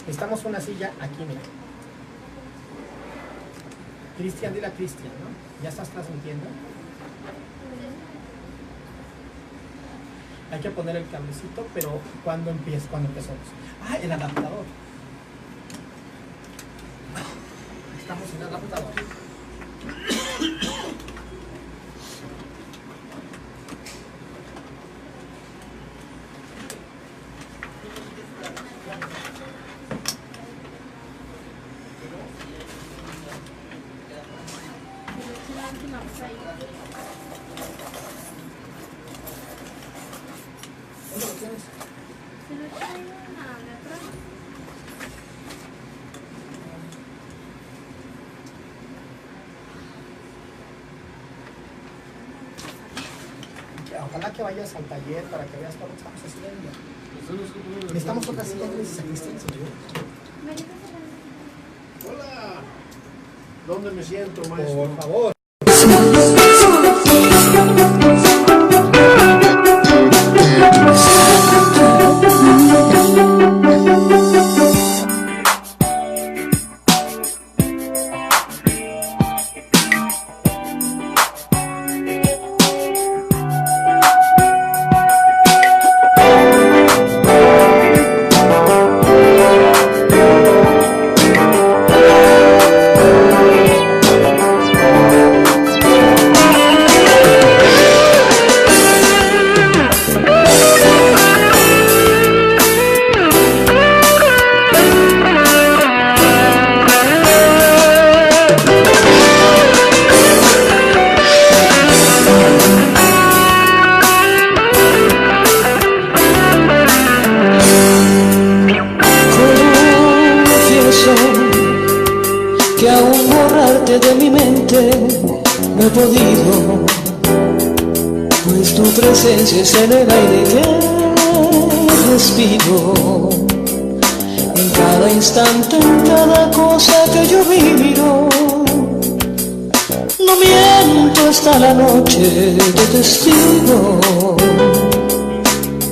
Necesitamos una silla aquí, mira. Cristian, dile a Cristian, ¿no? ¿Ya estás transmitiendo? Hay que poner el cablecito, pero ¿cuándo empezamos? Ah, el adaptador. Estamos sin adaptador. ¿Dónde lo tienes? Se lo traigo a la atrás. Ojalá que vayas al taller para que veas todo lo que estamos haciendo. Necesitamos otra silla, Cristian. ¿Me ayudas a la... Hola. ¿Dónde me siento, maestro? Por favor. Que aún borrarte de mi mente no he podido, pues tu presencia es en el aire que respiro. En cada instante, en cada cosa que yo miro, no miento, está la noche de testigo.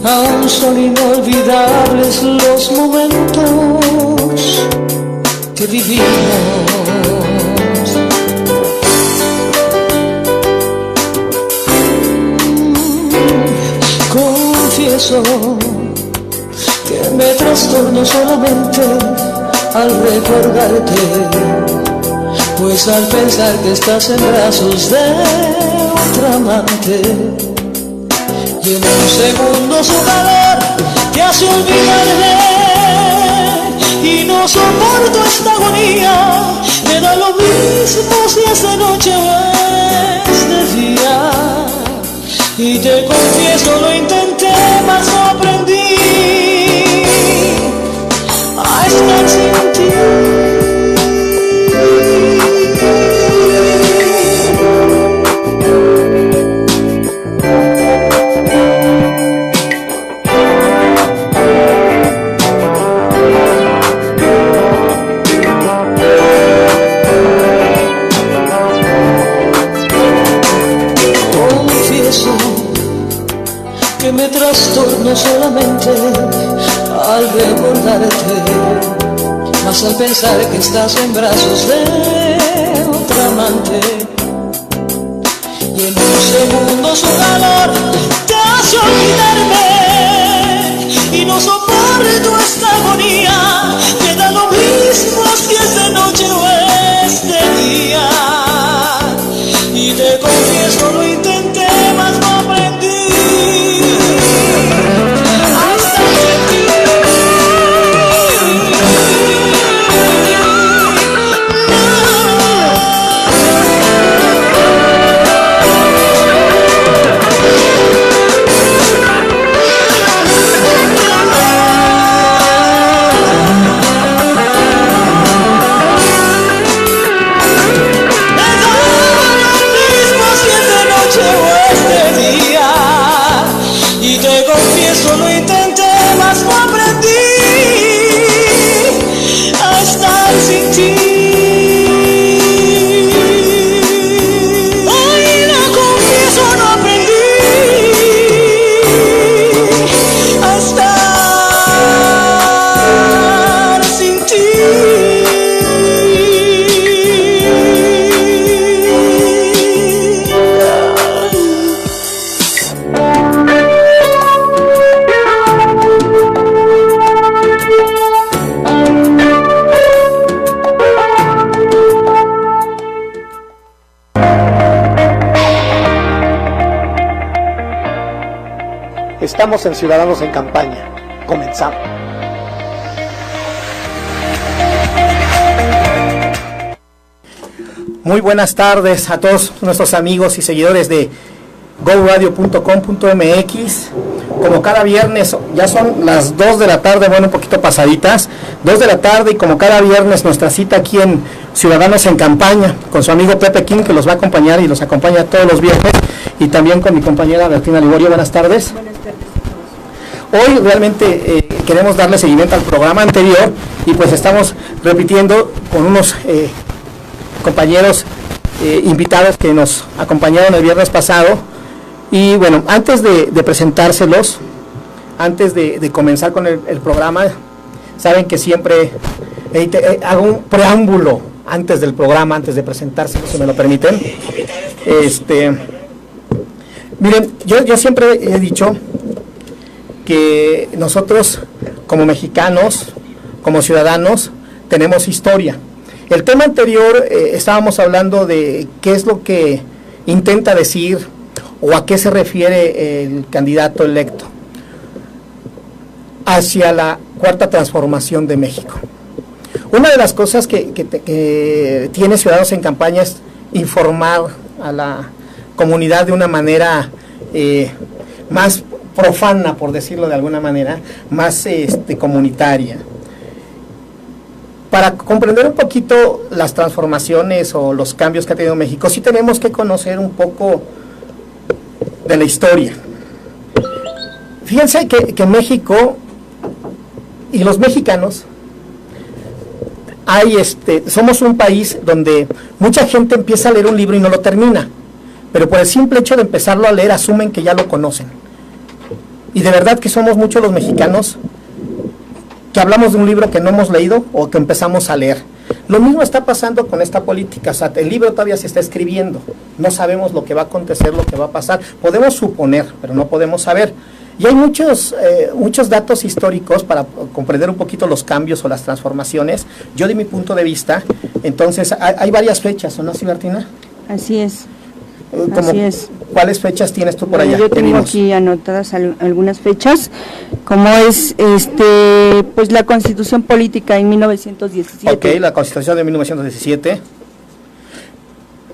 Aún son inolvidables los momentos que vivimos. Confieso que me trastorno solamente al recordarte, pues al pensar que estás en brazos de otra amante, y en un segundo su calor te hace olvidarme, y no soporto esta agonía. Me da lo mismo si es de noche o es de día, y te confieso lo intenté, mas no aprendí a estar sin ti. Que me trastorno solamente al recordarte, mas al pensar que estás en brazos de otra amante, y en un segundo su calor te hace olvidarme, y no soporto esta agonía. Me da lo mismo si es de noche o es de día, y te confieso lo intenté, mas no aprendí. Estamos en Ciudadanos en Campaña. Comenzamos. Muy buenas tardes a todos nuestros amigos y seguidores de goradio.com.mx. Como cada viernes, ya son las 2 de la tarde, bueno, un poquito pasaditas, 2 de la tarde, y como cada viernes nuestra cita aquí en Ciudadanos en Campaña, con su amigo Pepe King, que los va a acompañar y los acompaña todos los viernes, y también con mi compañera Bertina Liborio. Buenas tardes. Buenas tardes. Hoy realmente queremos darle seguimiento al programa anterior, y pues estamos repitiendo con unos compañeros invitados que nos acompañaron el viernes pasado. Y bueno, antes de presentárselos, antes de comenzar con el programa, saben que siempre hago un preámbulo antes del programa, antes de presentárselos, si me lo permiten. Miren, yo siempre he dicho que nosotros como mexicanos, como ciudadanos, tenemos historia. El tema anterior estábamos hablando de qué es lo que intenta decir o a qué se refiere el candidato electo hacia la cuarta transformación de México. Una de las cosas que tiene Ciudadanos en Campaña es informar a la comunidad de una manera más profana, por decirlo de alguna manera, más comunitaria. Para comprender un poquito las transformaciones o los cambios que ha tenido México, sí tenemos que conocer un poco de la historia. Fíjense que México y los mexicanos somos un país donde mucha gente empieza a leer un libro y no lo termina, pero por el simple hecho de empezarlo a leer asumen que ya lo conocen. Y de verdad que somos muchos los mexicanos que hablamos de un libro que no hemos leído o que empezamos a leer. Lo mismo está pasando con esta política. O sea, el libro todavía se está escribiendo, no sabemos lo que va a acontecer, lo que va a pasar, podemos suponer, pero no podemos saber. Y hay muchos datos históricos para comprender un poquito los cambios o las transformaciones. Yo, de mi punto de vista, entonces hay varias fechas, ¿o no, sí, Martina? Así es. Así es. ¿Cuáles fechas tienes tú por allá? Yo tengo aquí anotadas algunas fechas, como es pues la Constitución Política en 1917. Ok, la Constitución de 1917.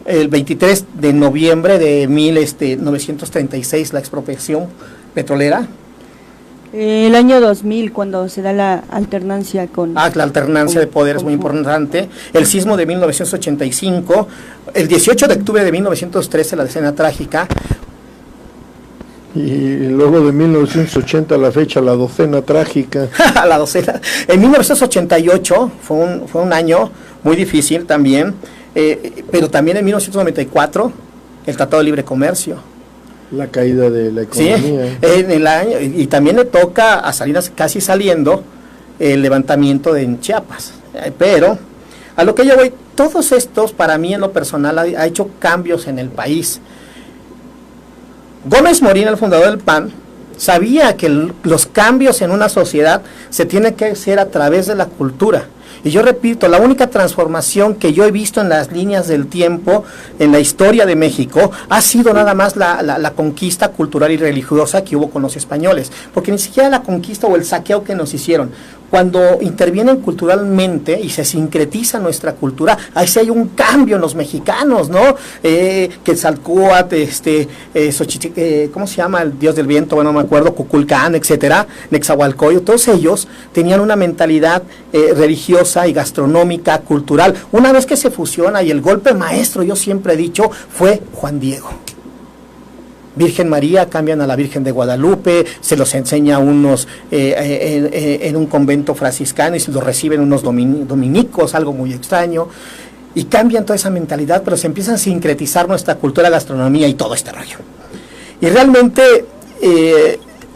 El 23 de noviembre de 1936, la expropiación petrolera. El año 2000, cuando se da la alternancia con... la alternancia de poder es muy importante. El sismo de 1985, el 18 de octubre de 1913, la decena trágica. Y luego de 1980 a la fecha, la docena trágica. La docena. En 1988 fue un año muy difícil también, pero también en 1994, el Tratado de Libre Comercio. La caída de la economía. Sí, en el año, y también le toca a Salinas, casi saliendo, el levantamiento en Chiapas. Pero a lo que yo voy, todos estos, para mí en lo personal, ha hecho cambios en el país. Gómez Morín, el fundador del PAN, sabía que los cambios en una sociedad se tienen que hacer a través de la cultura. Y yo repito, la única transformación que yo he visto en las líneas del tiempo, en la historia de México, ha sido nada más la conquista cultural y religiosa que hubo con los españoles, porque ni siquiera la conquista o el saqueo que nos hicieron. Cuando intervienen culturalmente y se sincretiza nuestra cultura, ahí sí hay un cambio en los mexicanos, ¿no? Quetzalcóatl, ¿cómo se llama? El dios del viento, bueno, no me acuerdo, Cuculcán, etcétera, Nezahualcóyotl, todos ellos tenían una mentalidad religiosa y gastronómica, cultural. Una vez que se fusiona, y el golpe maestro, yo siempre he dicho, fue Juan Diego. Virgen María, cambian a la Virgen de Guadalupe, se los enseña a unos en un convento franciscano y se los reciben unos dominicos, algo muy extraño, y cambian toda esa mentalidad, pero se empiezan a sincretizar nuestra cultura, gastronomía y todo este rollo. Y realmente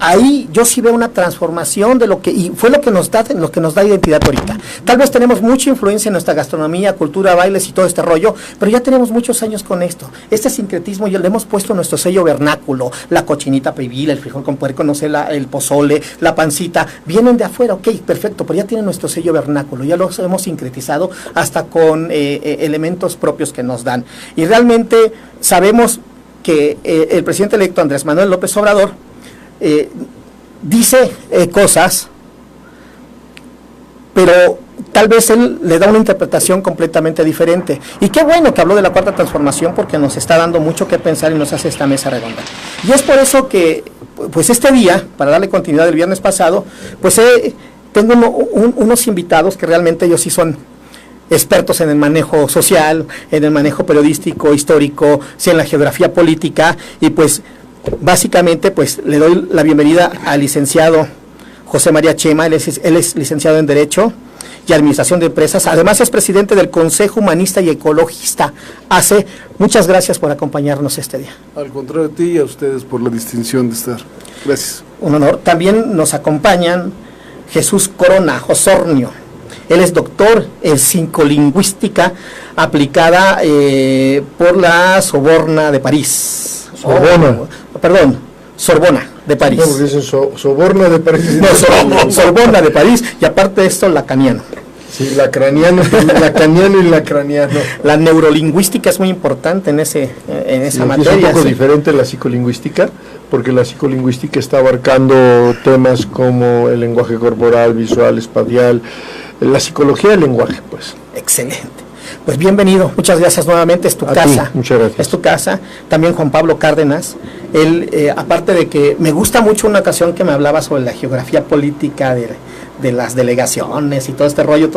ahí yo sí veo una transformación de lo que, y fue lo que nos da identidad ahorita. Tal vez tenemos mucha influencia en nuestra gastronomía, cultura, bailes y todo este rollo, pero ya tenemos muchos años con esto. Este sincretismo ya le hemos puesto nuestro sello vernáculo, la cochinita pibil, el frijol con puerco, no sé, el pozole, la pancita, vienen de afuera, ok, perfecto, pero ya tienen nuestro sello vernáculo, ya los hemos sincretizado hasta con elementos propios que nos dan. Y realmente sabemos que el presidente electo Andrés Manuel López Obrador dice cosas, pero tal vez él le da una interpretación completamente diferente. Y qué bueno que habló de la Cuarta Transformación, porque nos está dando mucho que pensar y nos hace esta mesa redonda. Y es por eso que, pues este día, para darle continuidad del viernes pasado, pues tengo unos invitados que realmente ellos sí son expertos en el manejo social, en el manejo periodístico, histórico, sí, en la geografía política, y pues básicamente pues le doy la bienvenida al licenciado José María Chema. Él es licenciado en Derecho y Administración de Empresas, además es presidente del Consejo Humanista y Ecologista ACE. Muchas gracias por acompañarnos este día. Al contrario de ti y a ustedes por la distinción de estar. Gracias. Un honor. También nos acompañan Jesús Corona Osornio. Él es doctor en psicolingüística aplicada por la Sorbona de París. Sorbona de París. No, porque dicen Soborna de París. No, Sorbona de París, y aparte de esto, lacaniano. Sí, lacaniano y lacraniano. La neurolingüística es muy importante en esa materia. Es un poco diferente la psicolingüística, porque la psicolingüística está abarcando temas como el lenguaje corporal, visual, espacial, la psicología del lenguaje, pues. Excelente. Pues bienvenido, muchas gracias nuevamente, es tu A casa. ti, muchas gracias. Es tu casa. También Juan Pablo Cárdenas, él, aparte de que me gusta mucho una ocasión que me hablaba sobre la geografía política de las delegaciones y todo este rollo,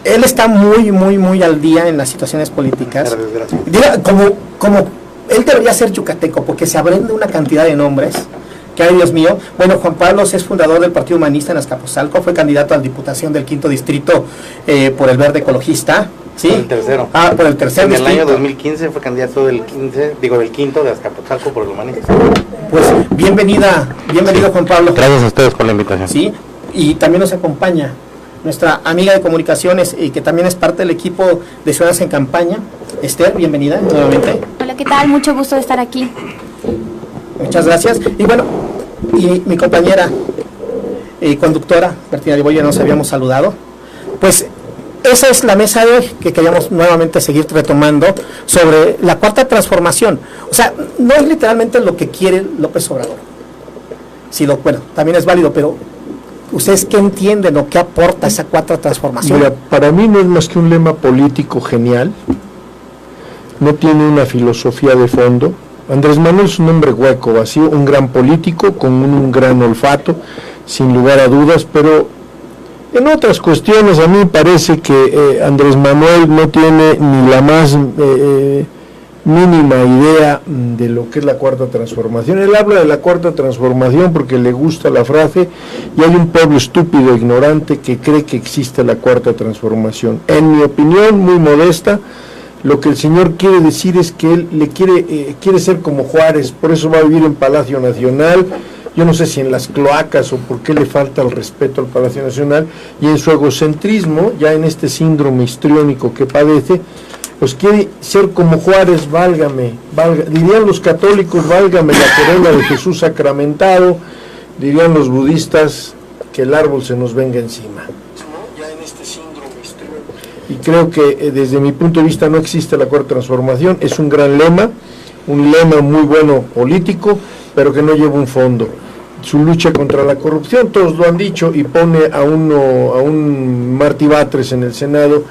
él está muy al día en las situaciones políticas. Gracias. Como él debería ser yucateco, porque se aprende una cantidad de nombres. Que ay, Dios mío. Bueno, Juan Pablo es fundador del Partido Humanista en Azcapotzalco, fue candidato a la Diputación del 5º Distrito por el Verde Ecologista. ¿Sí? Por el tercero. Por el tercer distrito. En el año 2015 fue candidato del 5º de Azcapotzalco por el Humanista. Pues bienvenido Juan Pablo. Gracias a ustedes por la invitación. Sí, y también nos acompaña nuestra amiga de comunicaciones y que también es parte del equipo de Ciudadanos en Campaña, Esther, bienvenida nuevamente. Hola, ¿qué tal? Mucho gusto de estar aquí. Muchas gracias. Y bueno, y mi compañera conductora, Bertina de Boya, nos habíamos saludado. Pues esa es la mesa de hoy que queríamos nuevamente seguir retomando sobre la Cuarta Transformación. O sea, no es literalmente lo que quiere López Obrador. Sí, bueno, también es válido, pero ¿ustedes qué entienden o qué aporta esa Cuarta Transformación? Mira, para mí no es más que un lema político genial, no tiene una filosofía de fondo. Andrés Manuel es un hombre hueco, vacío, un gran político con un gran olfato, sin lugar a dudas, pero en otras cuestiones a mí parece que Andrés Manuel no tiene ni la más mínima idea de lo que es la Cuarta Transformación. Él habla de la Cuarta Transformación porque le gusta la frase, y hay un pueblo estúpido, ignorante, que cree que existe la Cuarta Transformación. En mi opinión, muy modesta, lo que el señor quiere decir es que él quiere ser como Juárez, por eso va a vivir en Palacio Nacional. Yo no sé si en las cloacas o por qué le falta el respeto al Palacio Nacional, y en su egocentrismo, ya en este síndrome histriónico que padece, pues quiere ser como Juárez, dirían los católicos, válgame la corona de Jesús sacramentado, dirían los budistas, que el árbol se nos venga encima. Ya en este síndrome histriónico. Y creo que desde mi punto de vista no existe la Cuarta Transformación, es un gran lema, un lema muy bueno político, pero que no lleva un fondo. Su lucha contra la corrupción, todos lo han dicho, y pone a un Martí Batres en el Senado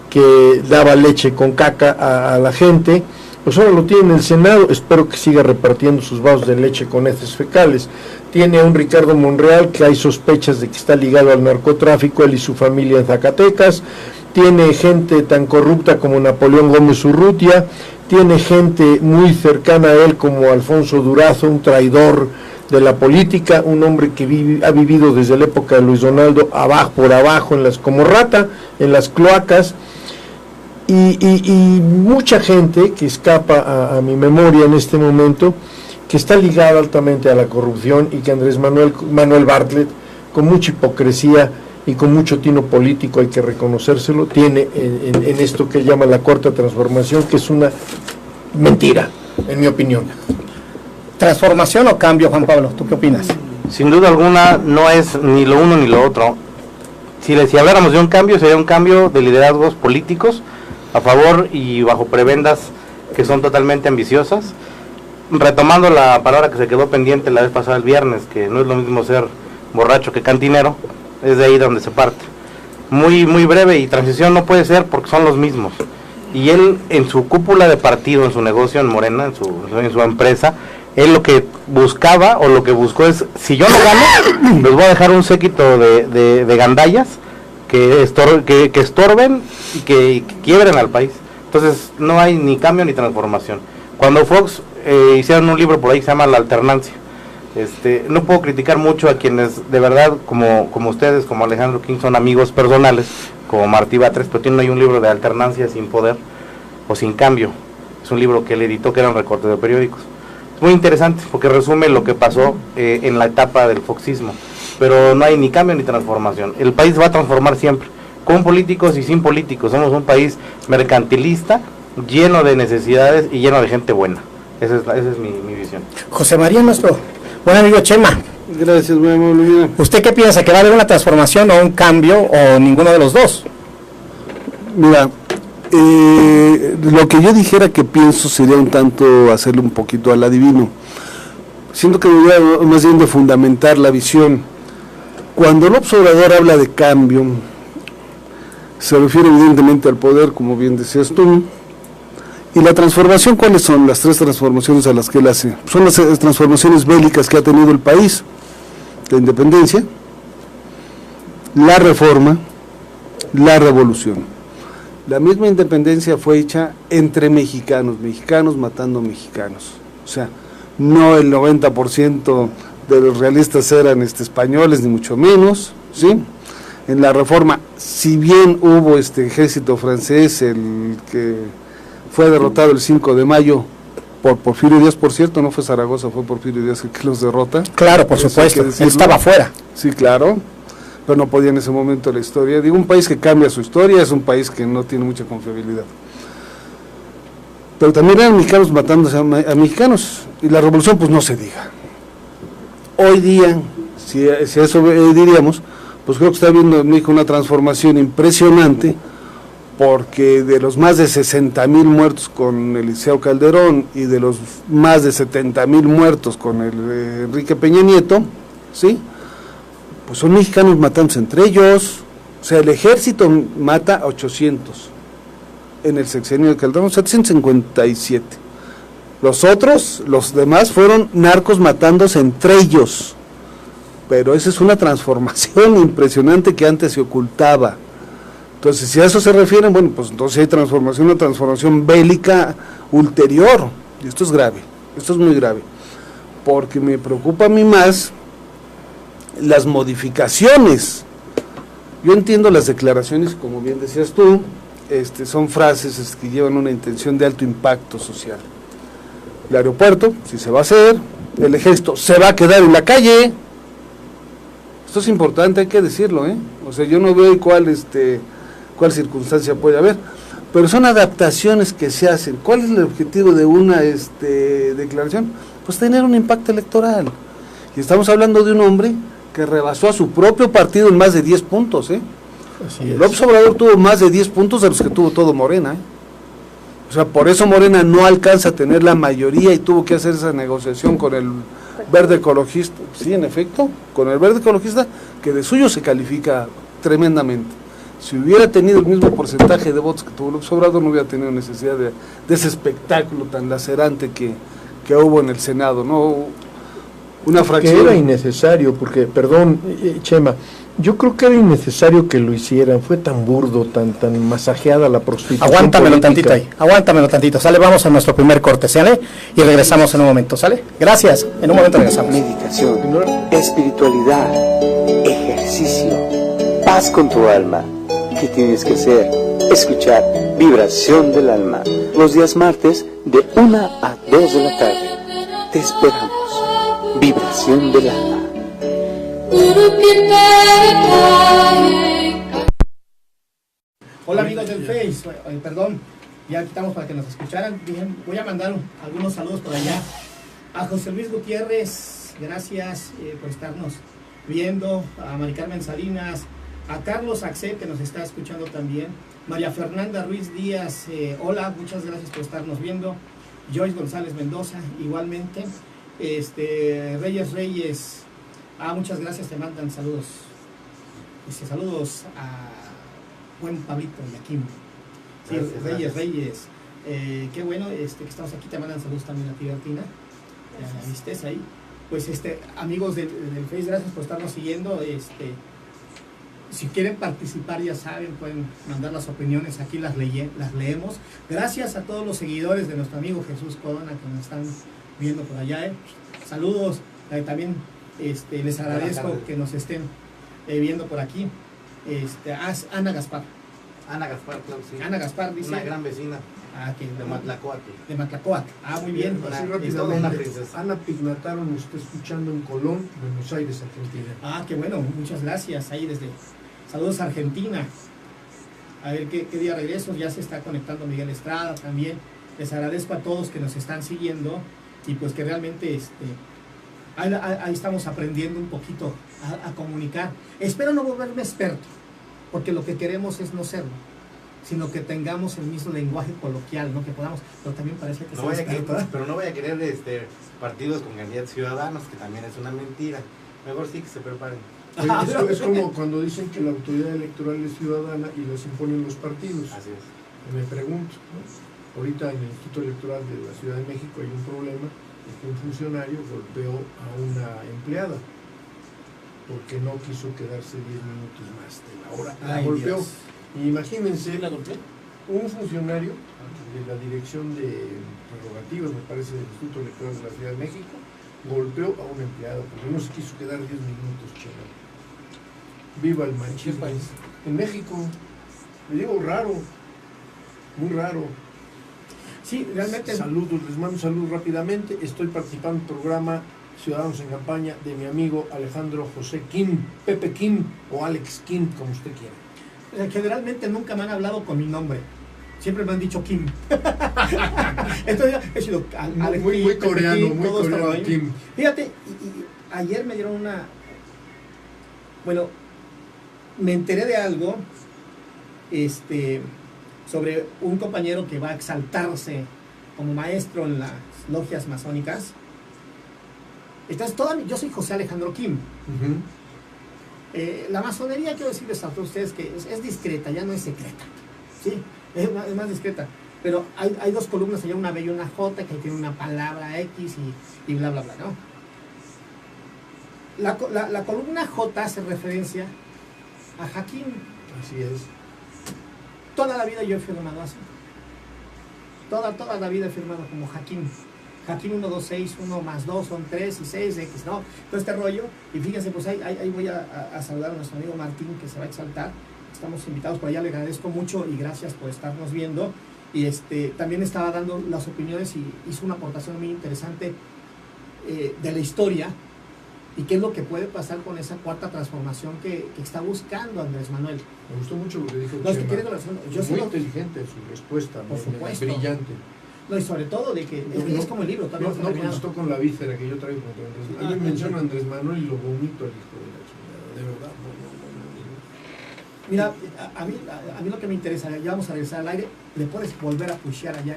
que daba leche con caca a la gente, pues ahora lo tiene en el Senado, espero que siga repartiendo sus vasos de leche con heces fecales. Tiene a un Ricardo Monreal que hay sospechas de que está ligado al narcotráfico, él y su familia en Zacatecas. Tiene gente tan corrupta como Napoleón Gómez Urrutia, tiene gente muy cercana a él como Alfonso Durazo, un traidor de la política, un hombre que ha vivido desde la época de Luis Donaldo por abajo, como rata, en las cloacas, y mucha gente que escapa a mi memoria en este momento, que está ligada altamente a la corrupción, y que Andrés Manuel Bartlett, con mucha hipocresía y con mucho tino político, hay que reconocérselo, tiene en esto que llama la Cuarta Transformación, que es una mentira, en mi opinión. ¿Transformación o cambio, Juan Pablo? ¿Tú qué opinas? Sin duda alguna no es ni lo uno ni lo otro. Si habláramos de un cambio, sería un cambio de liderazgos políticos a favor y bajo prebendas que son totalmente ambiciosas. retomando la palabra que se quedó pendiente la vez pasada el viernes, que no es lo mismo ser borracho que cantinero, es de ahí donde se parte. Muy breve, y transición no puede ser porque son los mismos. Y él, en su cúpula de partido, en su negocio en Morena, en su empresa, él lo que buscaba o lo que buscó es, si yo no gano, les voy a dejar un séquito de gandallas que estorben y que quiebren al país. Entonces no hay ni cambio ni transformación. Cuando Fox hicieron un libro por ahí que se llama La Alternancia, no puedo criticar mucho a quienes de verdad, como ustedes, como Alejandro King, son amigos personales, como Martí Batres, pero tienen ahí un libro de alternancia sin poder o sin cambio. Es un libro que él editó, que eran recortes de periódicos. Es muy interesante porque resume lo que pasó en la etapa del foxismo, pero no hay ni cambio ni transformación. El país va a transformar siempre, con políticos y sin políticos. Somos un país mercantilista, lleno de necesidades y lleno de gente buena. Esa es mi visión. José María, nuestro buen amigo Chema. Gracias, muy amable. ¿Usted qué piensa? ¿Que va a haber una transformación o un cambio o ninguno de los dos? Mira, lo que yo dijera que pienso sería un tanto hacerle un poquito al adivino. Siento que debería más bien de fundamentar la visión. Cuando el observador habla de cambio, se refiere evidentemente al poder, como bien decías tú. ¿Y la transformación cuáles son? Las tres transformaciones a las que él hace. Son las transformaciones bélicas que ha tenido el país. La independencia, la reforma, la revolución. La misma independencia fue hecha entre mexicanos matando mexicanos. O sea, no el 90% de los realistas eran españoles, ni mucho menos, ¿sí? En la reforma, si bien hubo ejército francés, el que fue derrotado el 5 de mayo por Porfirio Díaz, por cierto, no fue Zaragoza, fue Porfirio Díaz el que los derrota. Claro, por supuesto, él estaba afuera. Sí, claro, pero no podía en ese momento la historia. Digo, un país que cambia su historia es un país que no tiene mucha confiabilidad. Pero también eran mexicanos matándose a mexicanos, y la revolución pues no se diga. Hoy día, si eso diríamos, pues creo que está habiendo en México una transformación impresionante, porque de los más de 60,000 muertos con Eliseo Calderón y de los más de 70,000 muertos con Enrique Peña Nieto, ¿sí? Pues son mexicanos matándose entre ellos. O sea, el ejército mata a 800 en el sexenio de Calderón, 757. Los demás fueron narcos matándose entre ellos. Pero esa es una transformación impresionante que antes se ocultaba. Entonces, si a eso se refieren, bueno, pues entonces hay transformación, una transformación bélica ulterior. Y esto es grave, esto es muy grave. Porque me preocupa a mí más las modificaciones. Yo entiendo las declaraciones, como bien decías tú, son frases que llevan una intención de alto impacto social. El aeropuerto, si se va a hacer, el ejército se va a quedar en la calle. Esto es importante, hay que decirlo, ¿eh? O sea, yo no veo cuál circunstancia puede haber, pero son adaptaciones que se hacen. ¿Cuál es el objetivo de una declaración? Pues tener un impacto electoral. Y estamos hablando de un hombre que rebasó a su propio partido en más de 10 puntos, ¿eh? López Obrador tuvo más de 10 puntos de los que tuvo todo Morena, ¿eh? O sea, por eso Morena no alcanza a tener la mayoría y tuvo que hacer esa negociación con el Verde Ecologista. Sí, en efecto, con el Verde Ecologista, que de suyo se califica tremendamente. Si hubiera tenido el mismo porcentaje de votos que tuvo López Obrador, no hubiera tenido necesidad de ese espectáculo tan lacerante que hubo en el Senado, ¿no? Una fracción. Que era innecesario, porque, perdón, Chema, yo creo que era innecesario que lo hicieran, fue tan burdo, tan masajeada la prostitución. Aguántamelo tantito ahí, aguántamelo tantito, ¿sale? Vamos a nuestro primer corte, ¿sale? Y regresamos en un momento, ¿sale? Gracias, en un momento regresamos. Meditación, espiritualidad, ejercicio, paz con tu alma. ¿Qué tienes que hacer? Escuchar Vibración del Alma, los días martes de 1 a 2 de la tarde. Te esperamos. Vibración del Alma. Hola amigos del Face, perdón, ya quitamos para que nos escucharan. Bien, voy a mandar algunos saludos por allá. A José Luis Gutiérrez, gracias por estarnos viendo. A Mari Carmen Salinas, a Carlos Axel, que nos está escuchando también. María Fernanda Ruiz Díaz, hola, muchas gracias por estarnos viendo. Joyce González Mendoza, igualmente. Reyes, muchas gracias, te mandan saludos. Saludos a buen Pablito y a Kim. Sí, Gracias. Reyes, qué bueno que estamos aquí, te mandan saludos también a ti, Bertina. Ya viste ahí. Pues amigos del Face, gracias por estarnos siguiendo. Si quieren participar, ya saben, pueden mandar las opiniones, aquí las leemos. Gracias a todos los seguidores de nuestro amigo Jesús Corona que nos están viendo por allá. Saludos, también les agradezco que nos estén viendo por aquí. Ana Gaspar. Ana Gaspar, claro, sí. Ana Gaspar dice. Una gran vecina. De Matlacoatl. De Matlacoatl. Muy bien. Así Una rápidamente, princesa. Ana Pignataro nos está escuchando en Colón, Buenos Aires, Argentina. Qué bueno, muchas gracias. Ahí desde saludos a Argentina. A ver qué día regreso. Ya se está conectando Miguel Estrada también. Les agradezco a todos que nos están siguiendo y pues que realmente ahí estamos aprendiendo un poquito a comunicar. Espero no volverme experto, porque lo que queremos es no serlo, sino que tengamos el mismo lenguaje coloquial, ¿no? Que podamos, pero también parece que pero no voy a querer partidos con candidatos ciudadanos, que también es una mentira. Mejor sí que se preparen. Es como cuando dicen que la autoridad electoral es ciudadana y los imponen los partidos. Así es. Y me pregunto, ¿no? Ahorita en el Instituto Electoral de la Ciudad de México hay un problema de que un funcionario golpeó a una empleada porque no quiso quedarse 10 minutos más de la hora. La golpeó. Dios. Y imagínense, ¿La golpeó? un funcionario de la Dirección de Prerrogativas, me parece, del Instituto Electoral de la Ciudad de México, golpeó a un empleado porque no se quiso quedar 10 minutos, chaval. Viva el machismo. ¿Qué país? En México. Le digo raro, muy raro. Sí, realmente. Saludos, les mando saludos rápidamente. Estoy participando en el programa Ciudadanos en Campaña de mi amigo Alejandro José Kim, Pepe Kim o Alex Kim, como usted quiera. Generalmente nunca me han hablado con mi nombre. Siempre me han dicho Kim. Entonces he sido muy coreano, Kim, muy todo coreano, esto, Kim. Fíjate, y ayer me dieron una... Bueno, me enteré de algo sobre un compañero que va a exaltarse como maestro en las logias masónicas. Entonces, yo soy José Alejandro Kim. La masonería, quiero decirles a todos ustedes que es discreta, ya no es secreta. ¿Sí? Es más discreta. Pero hay dos columnas, allá una B y una J, que tiene una palabra X y bla, bla, bla, ¿no? La columna J hace referencia a Hakim. Así es. Toda la vida yo he firmado así. Toda la vida he firmado como Hakim. Hakim 1, 2, 6, 1 más 2 son 3 y 6, X, ¿no? Todo este rollo. Y fíjense, pues ahí voy a saludar a nuestro amigo Martín, que se va a exaltar. Estamos invitados por allá, le agradezco mucho y gracias por estarnos viendo. Y también estaba dando las opiniones y hizo una aportación muy interesante de la historia y qué es lo que puede pasar con esa cuarta transformación que está buscando Andrés Manuel. Me gustó mucho lo que dijo No, es que Chema. quiere relación, Muy inteligente su respuesta, Por supuesto. brillante. No, y sobre todo de que es como el libro, todavía no está terminado. contestó con la víscera que yo traigo contra Andrés Manuel. Ella menciona a Andrés Manuel y lo vomito al hijo de la chingada, de verdad. Mira, a mí lo que me interesa, ya vamos a regresar al aire, le puedes volver a pushear allá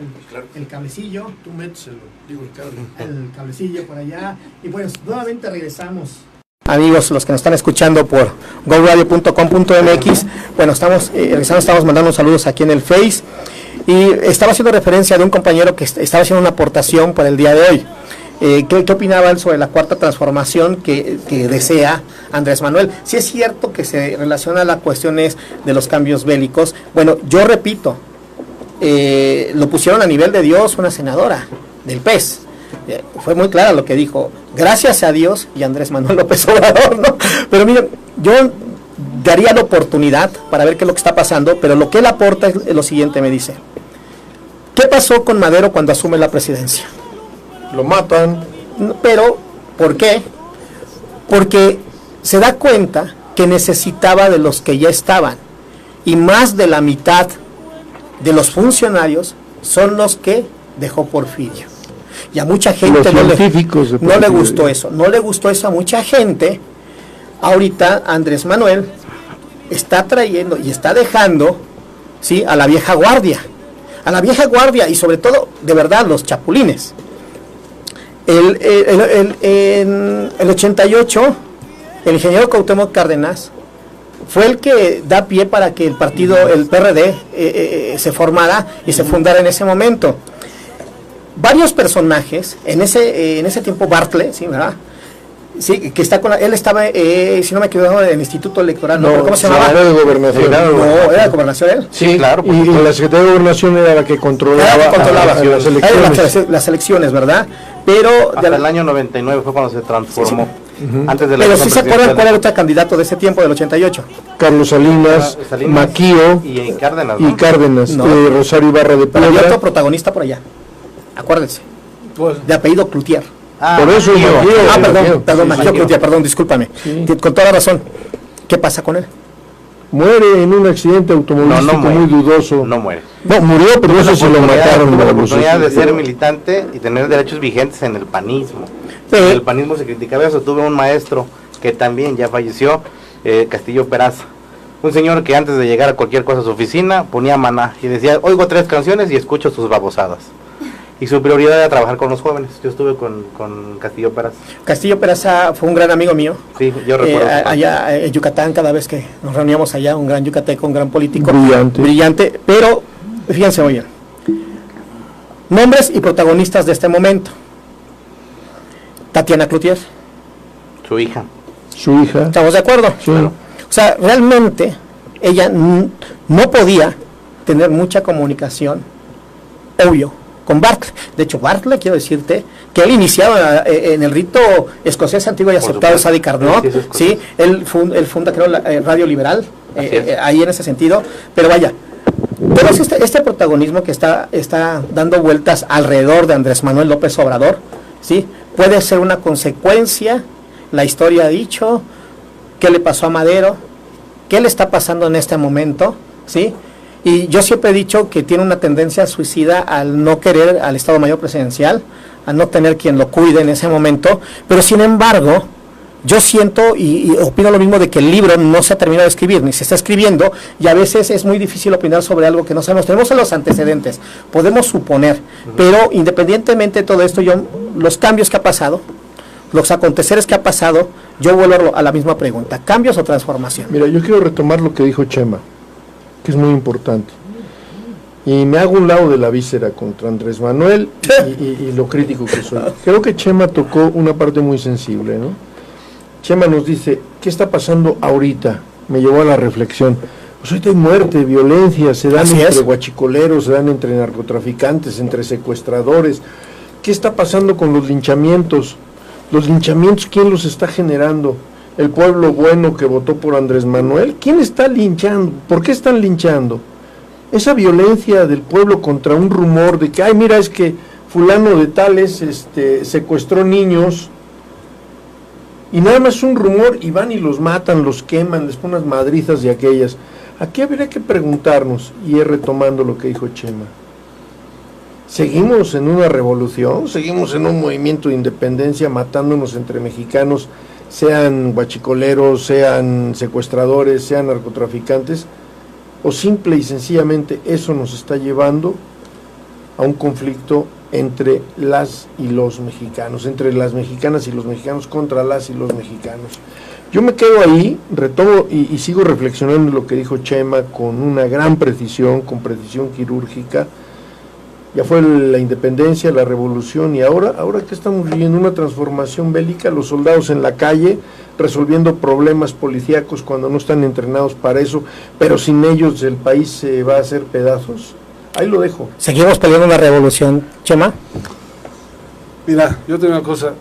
el cablecillo. Tú méteselo, digo el cable. El cablecillo por allá. Y bueno, nuevamente regresamos. Amigos, los que nos están escuchando por goradio.com.mx, bueno, estamos mandando saludos aquí en el Face. Y estaba haciendo referencia de un compañero que estaba haciendo una aportación para el día de hoy. ¿Qué opinaba él sobre la cuarta transformación que desea Andrés Manuel? Si es cierto que se relaciona a las cuestiones de los cambios bélicos. Bueno, yo repito, lo pusieron a nivel de Dios una senadora del PES. Fue muy clara lo que dijo, gracias a Dios y Andrés Manuel López Obrador, ¿no? Pero miren, yo daría la oportunidad para ver qué es lo que está pasando, pero lo que él aporta es lo siguiente, me dice. ¿Qué pasó con Madero cuando asume la presidencia? Lo matan. Pero, ¿por qué? Porque se da cuenta que necesitaba de los que ya estaban, y más de la mitad de los funcionarios son los que dejó Porfirio. Y a mucha gente no le gustó eso. No le gustó eso a mucha gente. Ahorita Andrés Manuel está trayendo y está dejando, ¿sí?, a la vieja guardia. a la vieja guardia y sobre todo, de verdad, los chapulines. En el 88, el ingeniero Cuauhtémoc Cárdenas fue el que da pie para que el partido, el PRD, se formara y se fundara en ese momento. Varios personajes, en ese tiempo Bartlett, ¿sí, verdad? Sí, que está él estaba, si no me equivoco, en el Instituto Electoral, ¿no? ¿Cómo se llamaba? Era de Gobernación. No, ¿era de Gobernación él? Sí, claro. Y la Secretaría de Gobernación era la que controlaba, las elecciones, ¿verdad? Pero hasta el año 99 fue cuando se transformó. Sí. Antes de la Pero sí se acuerdan cuál era el otro candidato de ese tiempo, del 88. Carlos Salinas, Maquío y Cárdenas, ¿no? Y Cárdenas, no. Rosario Ibarra de Puebla. Había otro protagonista por allá, acuérdense, de apellido Cloutier. Por eso Maquío Cloutier, perdón, discúlpame. Sí. Con toda razón. ¿Qué pasa con él? Muere en un accidente automovilístico muy dudoso. No muere. No, murió, pero no sé si lo mataron. Tuvo la oportunidad de ser militante y tener derechos vigentes en el panismo. En el panismo se criticaba eso. Tuve un maestro que también ya falleció, Castillo Peraza. Un señor que antes de llegar a cualquier cosa a su oficina ponía maná y decía, oigo 3 canciones y escucho sus babosadas. Y su prioridad era trabajar con los jóvenes. Yo estuve con Castillo Peraza. Castillo Peraza fue un gran amigo mío. Sí, yo recuerdo. Allá en Yucatán, cada vez que nos reuníamos allá, un gran yucateco, un gran político. Brillante. Pero, fíjense, oye, nombres y protagonistas de este momento. Tatiana Cloutier. Su hija. ¿Estamos de acuerdo? Sí. Claro. O sea, realmente, ella no podía tener mucha comunicación, obvio, con Bartlett. De hecho, Bartlett, quiero decirte, que él iniciado en el rito escocés antiguo y aceptado de Sadi Carnot, sí, él funda, creo, la Radio Liberal, ahí en ese sentido, pero vaya, todo este protagonismo que está dando vueltas alrededor de Andrés Manuel López Obrador, sí, puede ser una consecuencia, la historia ha dicho, qué le pasó a Madero, qué le está pasando en este momento, sí. Y yo siempre he dicho que tiene una tendencia suicida al no querer al Estado Mayor Presidencial, al no tener quien lo cuide en ese momento, pero sin embargo, yo siento y opino lo mismo de que el libro no se ha terminado de escribir, ni se está escribiendo, y a veces es muy difícil opinar sobre algo que no sabemos. Tenemos los antecedentes, podemos suponer, pero independientemente de todo esto, los cambios que ha pasado, los aconteceres que ha pasado, yo vuelvo a la misma pregunta, ¿cambios o transformación? Mira, yo quiero retomar lo que dijo Chema, que es muy importante, y me hago un lado de la víscera contra Andrés Manuel y lo crítico que soy. Creo que Chema tocó una parte muy sensible, ¿no? Chema nos dice, ¿qué está pasando ahorita? Me llevó a la reflexión. Pues ahorita hay muerte, violencia, se dan entre guachicoleros, se dan entre narcotraficantes, entre secuestradores. ¿Qué está pasando con los linchamientos? Los linchamientos, ¿quién los está generando? ¿El pueblo bueno que votó por Andrés Manuel? ¿Quién está linchando? ¿Por qué están linchando? Esa violencia del pueblo contra un rumor de que, ay, mira, es que fulano de tales secuestró niños, y nada más un rumor, y van y los matan, los queman, les ponen unas madrizas de aquellas. Aquí habría que preguntarnos, y retomando lo que dijo Chema, ¿seguimos en una revolución? ¿Seguimos en un movimiento de independencia matándonos entre mexicanos, sean guachicoleros, sean secuestradores, sean narcotraficantes? ¿O simple y sencillamente eso nos está llevando a un conflicto entre las y los mexicanos, entre las mexicanas y los mexicanos contra las y los mexicanos? Yo me quedo ahí, retomo y sigo reflexionando en lo que dijo Chema con una gran precisión, con precisión quirúrgica. Ya fue la independencia, la revolución, y ahora que estamos viviendo una transformación bélica, los soldados en la calle resolviendo problemas policíacos cuando no están entrenados para eso, pero sin ellos el país se va a hacer pedazos. Ahí lo dejo. ¿Seguimos peleando una revolución, Chema? Mira, yo tengo una cosa,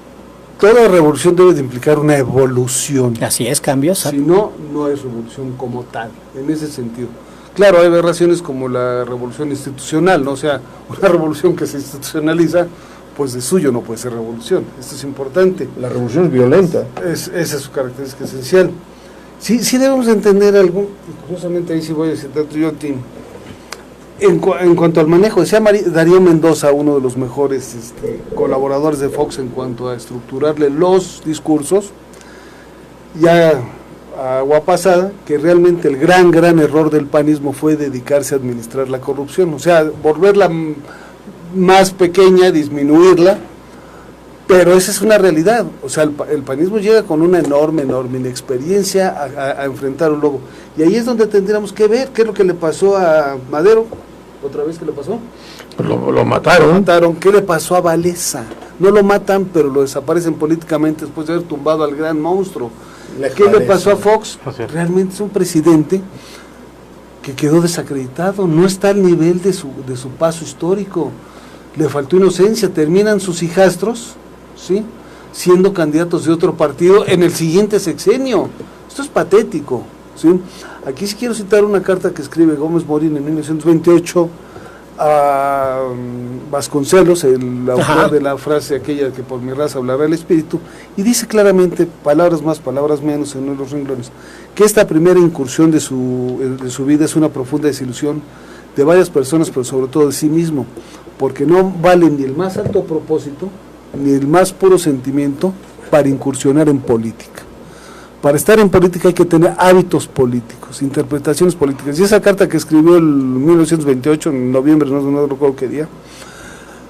toda revolución debe de implicar una evolución. Así es, cambios. Si no, no es revolución como tal, en ese sentido. Claro, hay aberraciones como la revolución institucional, ¿no? O sea, una revolución que se institucionaliza, pues de suyo no puede ser revolución. Esto es importante. La revolución es violenta. Esa es su característica esencial. Sí debemos entender algo, y curiosamente ahí sí voy a citar yo, Tim. En cuanto al manejo, decía Darío Mendoza, uno de los mejores colaboradores de Fox en cuanto a estructurarle los discursos, ya agua pasada, que realmente el gran error del panismo fue dedicarse a administrar la corrupción, o sea, volverla más pequeña, disminuirla, pero esa es una realidad. O sea, el panismo llega con una enorme inexperiencia a enfrentar un lobo, y ahí es donde tendríamos que ver qué es lo que le pasó a Madero. ¿Otra vez qué le pasó? Lo mataron. ¿Qué le pasó a Wałęsa? No lo matan, pero lo desaparecen políticamente después de haber tumbado al gran monstruo. ¿Qué le pasó a Fox? Realmente es un presidente que quedó desacreditado, no está al nivel de su paso histórico, le faltó inocencia, terminan sus hijastros, ¿sí?, siendo candidatos de otro partido en el siguiente sexenio. Esto es patético, ¿sí? Aquí sí quiero citar una carta que escribe Gómez Morín en 1928 a Vasconcelos, el autor de la frase aquella que por mi raza hablará el espíritu, y dice claramente, palabras más, palabras menos en uno de los renglones, que esta primera incursión de su vida es una profunda desilusión de varias personas, pero sobre todo de sí mismo, porque no vale ni el más alto propósito, ni el más puro sentimiento para incursionar en política. Para estar en política hay que tener hábitos políticos, interpretaciones políticas. Y esa carta que escribió en 1928, en noviembre, no recuerdo qué día,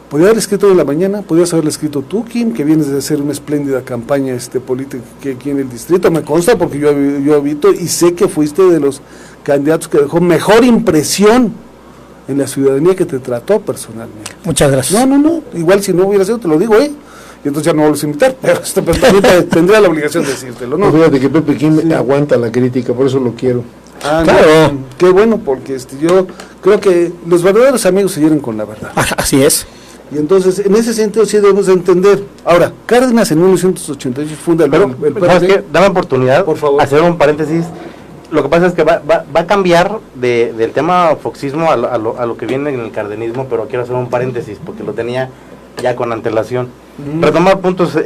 podía haberla escrito en la mañana, podías haberla escrito tú, Kim, que vienes de hacer una espléndida campaña política aquí en el distrito, me consta porque yo habito y sé que fuiste de los candidatos que dejó mejor impresión en la ciudadanía, que te trató personalmente. Muchas gracias. No, igual si no hubiera sido, te lo digo, y entonces ya no vuelves a invitar, pero también tendría la obligación de decírtelo, ¿no? Pues fíjate que Pepe Kim aguanta la crítica, por eso lo quiero. Claro. No, qué bueno, porque yo creo que los verdaderos amigos se hieren con la verdad. Así es. Y entonces, en ese sentido sí debemos de entender. Ahora, Cárdenas en 1988 funda el ¿sabes qué? Dame oportunidad, por favor, hacer un paréntesis. Lo que pasa es que va a cambiar del tema foxismo a lo que viene en el cardenismo, pero quiero hacer un paréntesis porque lo tenía ya con antelación. Retomar puntos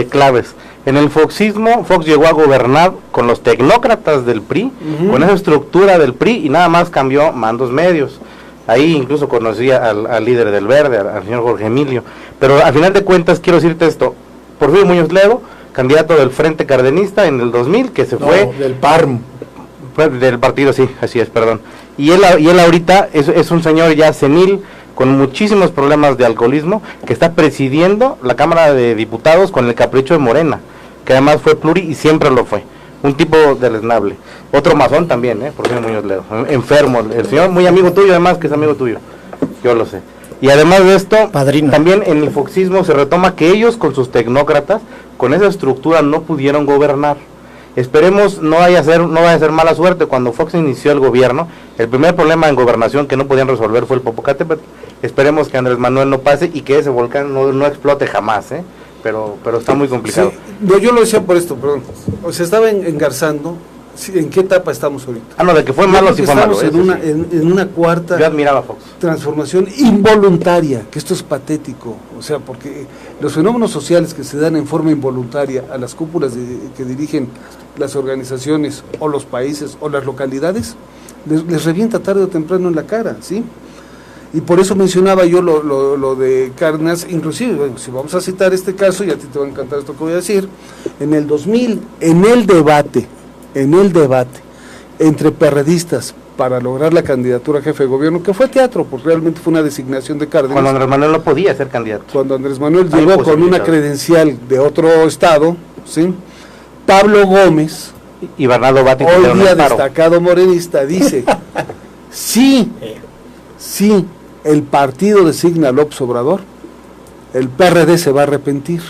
claves. En el foxismo, Fox llegó a gobernar con los tecnócratas del PRI, con esa estructura del PRI, y nada más cambió mandos medios. Ahí incluso conocí al líder del Verde, al señor Jorge Emilio. Pero al final de cuentas, quiero decirte esto: Porfirio Muñoz Ledo, candidato del Frente Cardenista en el 2000, que se fue del PARM. Del partido, sí, así es, perdón. Y él ahorita es un señor ya senil, con muchísimos problemas de alcoholismo, que está presidiendo la Cámara de Diputados con el capricho de Morena, que además fue pluri y siempre lo fue. Un tipo deleznable. Otro masón también, Porfirio Muñoz Ledo, enfermo. El señor, muy amigo tuyo, además que es amigo tuyo, yo lo sé. Y además de esto, Padrino. También en el foxismo se retoma que ellos con sus tecnócratas, con esa estructura, no pudieron gobernar. Esperemos no vaya a ser mala suerte. Cuando Fox inició el gobierno, el primer problema en gobernación que no podían resolver fue el Popocatépetl. Esperemos que Andrés Manuel no pase y que ese volcán no explote jamás, pero está muy complicado. Sí, yo lo decía por esto, perdón. O sea, estaba engarzando. ¿En qué etapa estamos ahorita? De que fue malo, sí fue malo. Estamos en una cuarta Yo admiraba a Fox. Transformación involuntaria, que esto es patético. O sea, porque los fenómenos sociales que se dan en forma involuntaria a las cúpulas que dirigen las organizaciones o los países o las localidades, les revienta tarde o temprano en la cara, ¿sí? Y por eso mencionaba yo lo de Cárdenas, inclusive, bueno, si vamos a citar este caso, y a ti te va a encantar esto que voy a decir, en el 2000, en el debate entre perredistas para lograr la candidatura a jefe de gobierno, que fue teatro, porque realmente fue una designación de Cárdenas. Cuando Andrés Manuel no podía ser candidato. Cuando Andrés Manuel llegó con una credencial de otro estado, ¿sí? Pablo Gómez, y Bernardo Bati, hoy día destacado morenista, dice, sí, el partido designa a López Obrador, el PRD se va a arrepentir.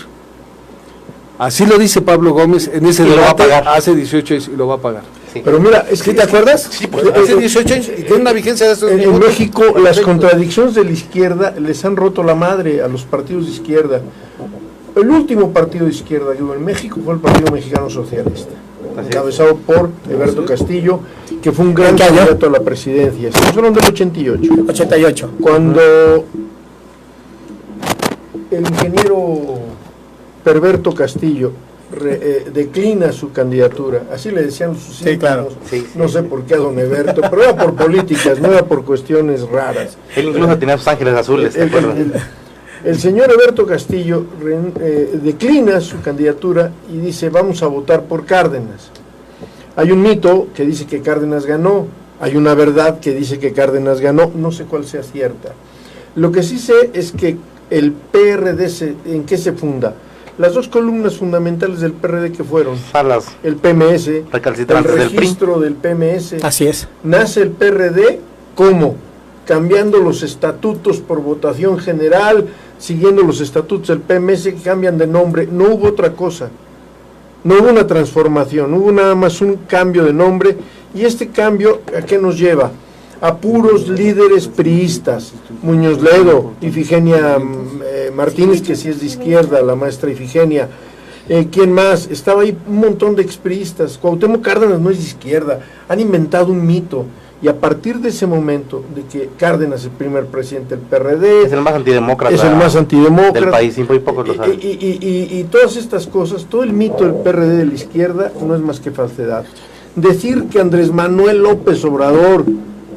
Así lo dice Pablo Gómez en ese debate hace 18 años, y lo va a pagar. Sí. Pero mira, ¿sí te acuerdas? Sí, pues, hace 18 años y tiene una vigencia de estos en México las contradicciones de la izquierda les han roto la madre a los partidos de izquierda. El último partido de izquierda que hubo en México fue el Partido Mexicano Socialista, encabezado por Eberto Castillo, que fue un gran candidato a la presidencia. Estamos hablando del 88. Cuando el ingeniero Perverto Castillo declina su candidatura, así le decían sus hijos, claro. No sé por qué a don Eberto, pero era por políticas, no era por cuestiones raras. Él incluso tenía sus ángeles azules, ¿te acuerdas? El señor Eberto Castillo declina su candidatura y dice: vamos a votar por Cárdenas. Hay un mito que dice que Cárdenas ganó, hay una verdad que dice que Cárdenas ganó, no sé cuál sea cierta. Lo que sí sé es que el PRD, ¿en qué se funda? Las dos columnas fundamentales del PRD que fueron Salas el PMS, el recalcitrantes del PRI. registro del PMS. Así es. Nace el PRD, ¿cómo? Cambiando los estatutos por votación general, siguiendo los estatutos del PMS que cambian de nombre. No hubo otra cosa, no hubo una transformación, hubo nada más un cambio de nombre. Y este cambio, ¿a qué nos lleva? A puros líderes priistas, Muñoz Ledo, Ifigenia Martínez, que sí es de izquierda, la maestra Ifigenia. ¿Quién más? Estaba ahí un montón de expriistas. Cuauhtémoc Cárdenas no es de izquierda, han inventado un mito. Y a partir de ese momento, de que Cárdenas es el primer presidente del PRD, Es el más antidemócrata. es el más antidemócrata del país, y muy pocos lo saben. y todas estas cosas, todo el mito del PRD de la izquierda no es más que falsedad. Decir que Andrés Manuel López Obrador,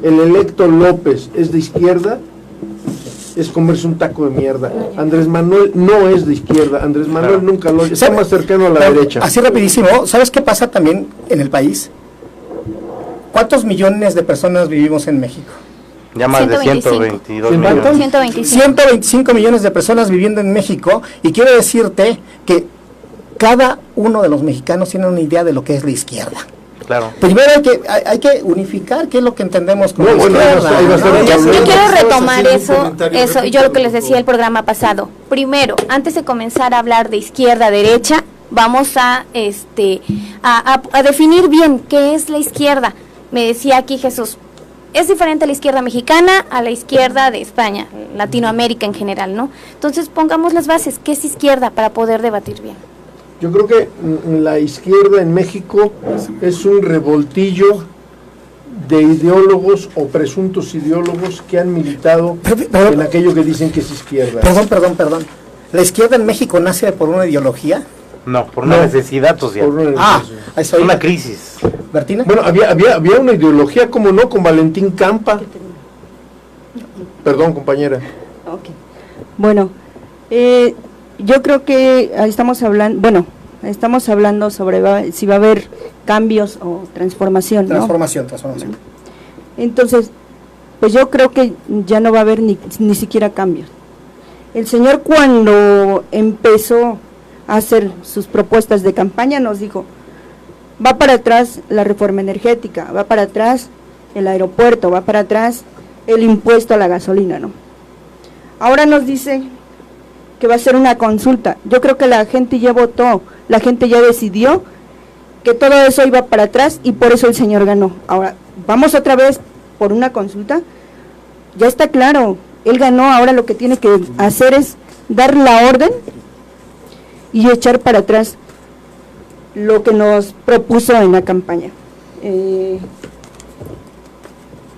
el electo López, es de izquierda, es comerse un taco de mierda. Andrés Manuel no es de izquierda, Andrés Manuel nunca lo es, está más cercano a la derecha. Así rapidísimo, ¿sabes qué pasa también en el país? ¿Cuántos millones de personas vivimos en México? Ya más de 122 millones. 125. 125 millones de personas viviendo en México, y quiero decirte que cada uno de los mexicanos tiene una idea de lo que es la izquierda. Claro. Primero hay que unificar qué es lo que entendemos como No, bueno, izquierda. ahí va a estar el cambio. Yo quiero retomar Hacer un eso, comentario yo lo que les decía el programa pasado. Primero, antes de comenzar a hablar de izquierda, derecha, vamos a definir bien qué es la izquierda. Me decía aquí Jesús, es diferente la izquierda mexicana a la izquierda de España, Latinoamérica en general, ¿no? Entonces pongamos las bases, ¿qué es izquierda? Para poder debatir bien. Yo creo que la izquierda en México es un revoltillo de ideólogos o presuntos ideólogos que han militado en aquello que dicen que es izquierda. Perdón. ¿La izquierda en México nace por una ideología? No, por una necesidad social. Por una Ah, necesidad. a eso Una iba. crisis. ¿Bertina? Bueno, había una ideología, como no, con Valentín Campa. Perdón, compañera. Ok. Bueno, yo creo que estamos hablando sobre si va a haber cambios o transformación, ¿no? Transformación. Entonces, pues yo creo que ya no va a haber ni siquiera cambios. El señor, cuando empezó a hacer sus propuestas de campaña, nos dijo, va para atrás la reforma energética, va para atrás el aeropuerto, va para atrás el impuesto a la gasolina, ¿no? Ahora nos dice que va a ser una consulta. Yo creo que la gente ya votó, la gente ya decidió que todo eso iba para atrás, y por eso el señor ganó. Ahora, vamos otra vez por una consulta. Ya está claro, él ganó. Ahora lo que tiene que hacer es dar la orden y echar para atrás lo que nos propuso en la campaña.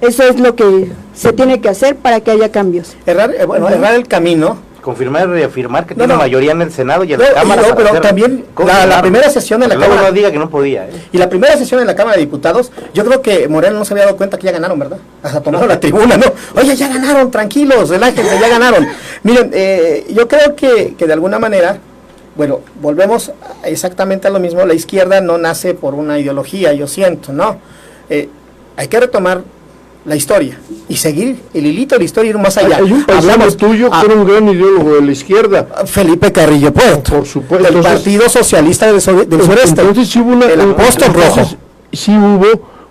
Eso es lo que se tiene que hacer para que haya cambios. Errar el camino. Confirmar y reafirmar que tiene mayoría en el Senado y en la Cámara. Pero también la primera sesión de la Cámara. No diga que no podía. Y la primera sesión en la Cámara de Diputados, yo creo que Moreno no se había dado cuenta que ya ganaron, ¿verdad? Hasta tomaron la tribuna, ¿no? Oye, ya ganaron, tranquilos, relájense, ya ganaron. Miren, yo creo que de alguna manera, bueno, volvemos exactamente a lo mismo. La izquierda no nace por una ideología, yo siento, ¿no? Hay que retomar la historia y seguir el hilito de la historia y ir más allá. Hay un paisano tuyo que era un gran ideólogo de la izquierda. Felipe Carrillo Puerto. Por supuesto. Del Partido Socialista del Sureste. Entonces sí hubo el apóstol rojo. Sí hubo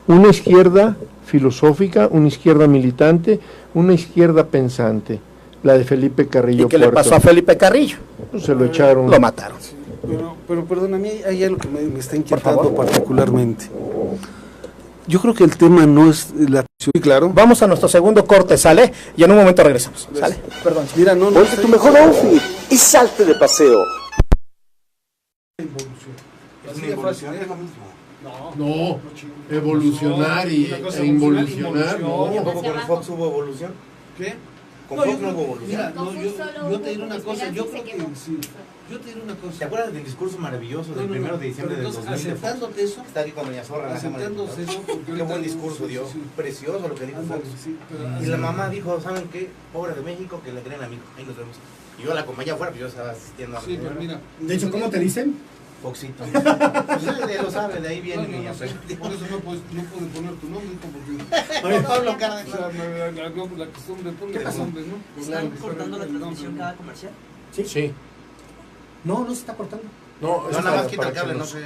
una izquierda filosófica, una izquierda militante, una izquierda pensante, la de Felipe Carrillo ¿Y qué Puerto. le pasó a Felipe Carrillo? Se lo echaron. Lo mataron. Pero perdón, a mí hay algo que me está inquietando particularmente. Yo creo que el tema no es la... Sí, claro. Vamos a nuestro segundo corte, ¿sale? Y en un momento regresamos, ¿sale? Perdón. Mira, no Ponte tu mejor outfit y salte de paseo. No, evolucionar e involucionar. ¿Con Fox hubo evolución? ¿Qué? ¿Con Fox no hubo evolución? Mira, yo te diré una cosa, yo creo que sí. Yo te diré una cosa. ¿Te acuerdas del discurso maravilloso del 1 de diciembre del 2000? Aceptándote eso. Está aquí con Doña Zorra. Aceptándose eso. Qué buen discurso dio. Precioso lo que dijo Fox. Y la mamá dijo, ¿saben qué? Pobre de México, que le creen a mi hijo. Ahí nos vemos. Y yo la acompañé afuera, pues yo estaba asistiendo a la Sí, pero mira. De hecho, ¿cómo te dicen? Foxito. Pues él lo sabe, de ahí viene mi apellido. Por eso no pueden poner tu nombre, porque Oye, Pablo Cárdenas. la costumbre pone el nombre, ¿no? ¿Están cortando la transmisión cada comercial? Sí. No se está cortando. No, No, nada más quita el cable, no sé.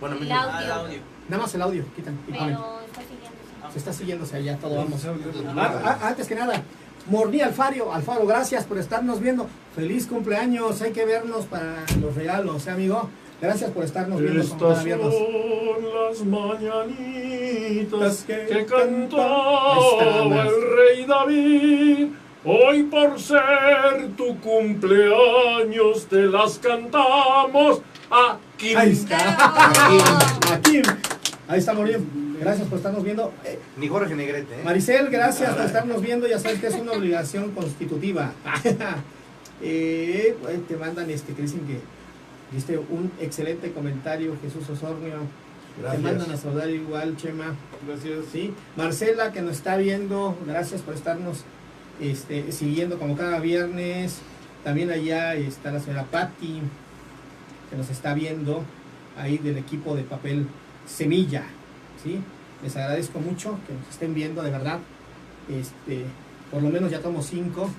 Bueno, El mismo. audio. audio. Nada más el audio, quitan y ponen. Pero está siguiéndose. Se está siguiéndose allá, todo vamos. Antes que nada, Morní Alfaro, gracias por estarnos viendo. Feliz cumpleaños, hay que vernos para los regalos, amigo. Gracias por estarnos viendo como cada viernes. Son las mañanitas que Ahí está, cantaba el rey David. Hoy por ser tu cumpleaños te las cantamos aquí. Ahí está. Aquí. Ahí está Morní. Gracias por estarnos viendo. Ni Jorge Negrete, ¿eh? Maricel, gracias por estarnos viendo. Ya sabes que es una obligación constitutiva. Te mandan que dicen que diste un excelente comentario, Jesús Osornio. Gracias. Te mandan a saludar igual, Chema. Gracias. ¿Sí? Marcela, que nos está viendo, gracias por estarnos siguiendo como cada viernes. También allá está la señora Patti, que nos está viendo, ahí del equipo de Papel Semilla. ¿Sí? Les agradezco mucho que nos estén viendo, de verdad. Por lo menos ya tomo 5.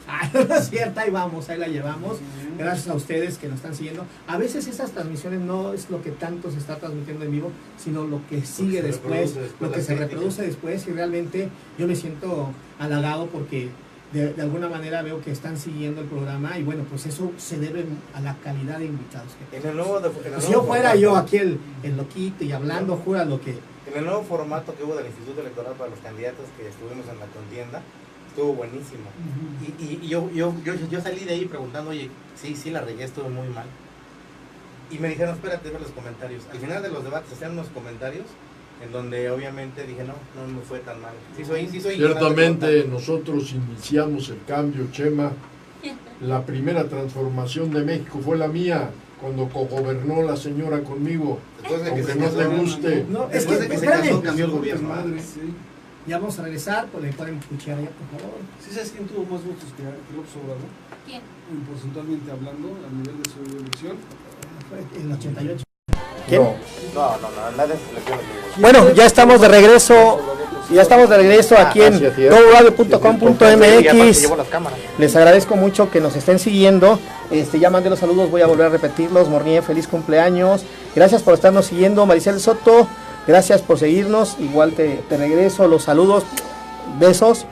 No es cierto, ahí vamos, ahí la llevamos. Gracias a ustedes que nos están siguiendo. A veces esas transmisiones no es lo que tanto se está transmitiendo en vivo, sino lo que sigue después, lo que se reproduce después, y realmente yo me siento halagado porque de alguna manera veo que están siguiendo el programa, y bueno, pues eso se debe a la calidad de invitados que En el nuevo, si yo fuera yo aquí el loquito y hablando, júralo que... En el nuevo formato que hubo del Instituto Electoral para los candidatos que estuvimos en la contienda, estuvo buenísimo. Y yo salí de ahí preguntando, oye, sí, la regué, estuvo muy mal. Y me dijeron, espérate, ve los comentarios. Al final de los debates hacían unos comentarios en donde obviamente dije, no me fue tan mal. Sí soy Ciertamente nosotros iniciamos el cambio, Chema. La primera transformación de México fue la mía, cuando cogobernó la señora conmigo. Después de que Aunque se no casó, te guste. No, es después que, de que se espérame. casó, cambió el gobierno. Madre, sí. Ya vamos a regresar, pues le pueden escuchar allá, por favor. ¿Sí sabes quién tuvo más votos que López Obrador? ¿Quién? Porcentualmente hablando, a nivel de su elección. Fue en el 88. ¿Quién? No, nada de selecciones. Bueno, ya estamos de regreso. Aquí en así es. www.com.mx. Les agradezco mucho que nos estén siguiendo. Ya mandé los saludos, voy a volver a repetirlos. Mornier, feliz cumpleaños. Gracias por estarnos siguiendo. Maricel Soto, gracias por seguirnos. Igual te regreso los saludos. Besos.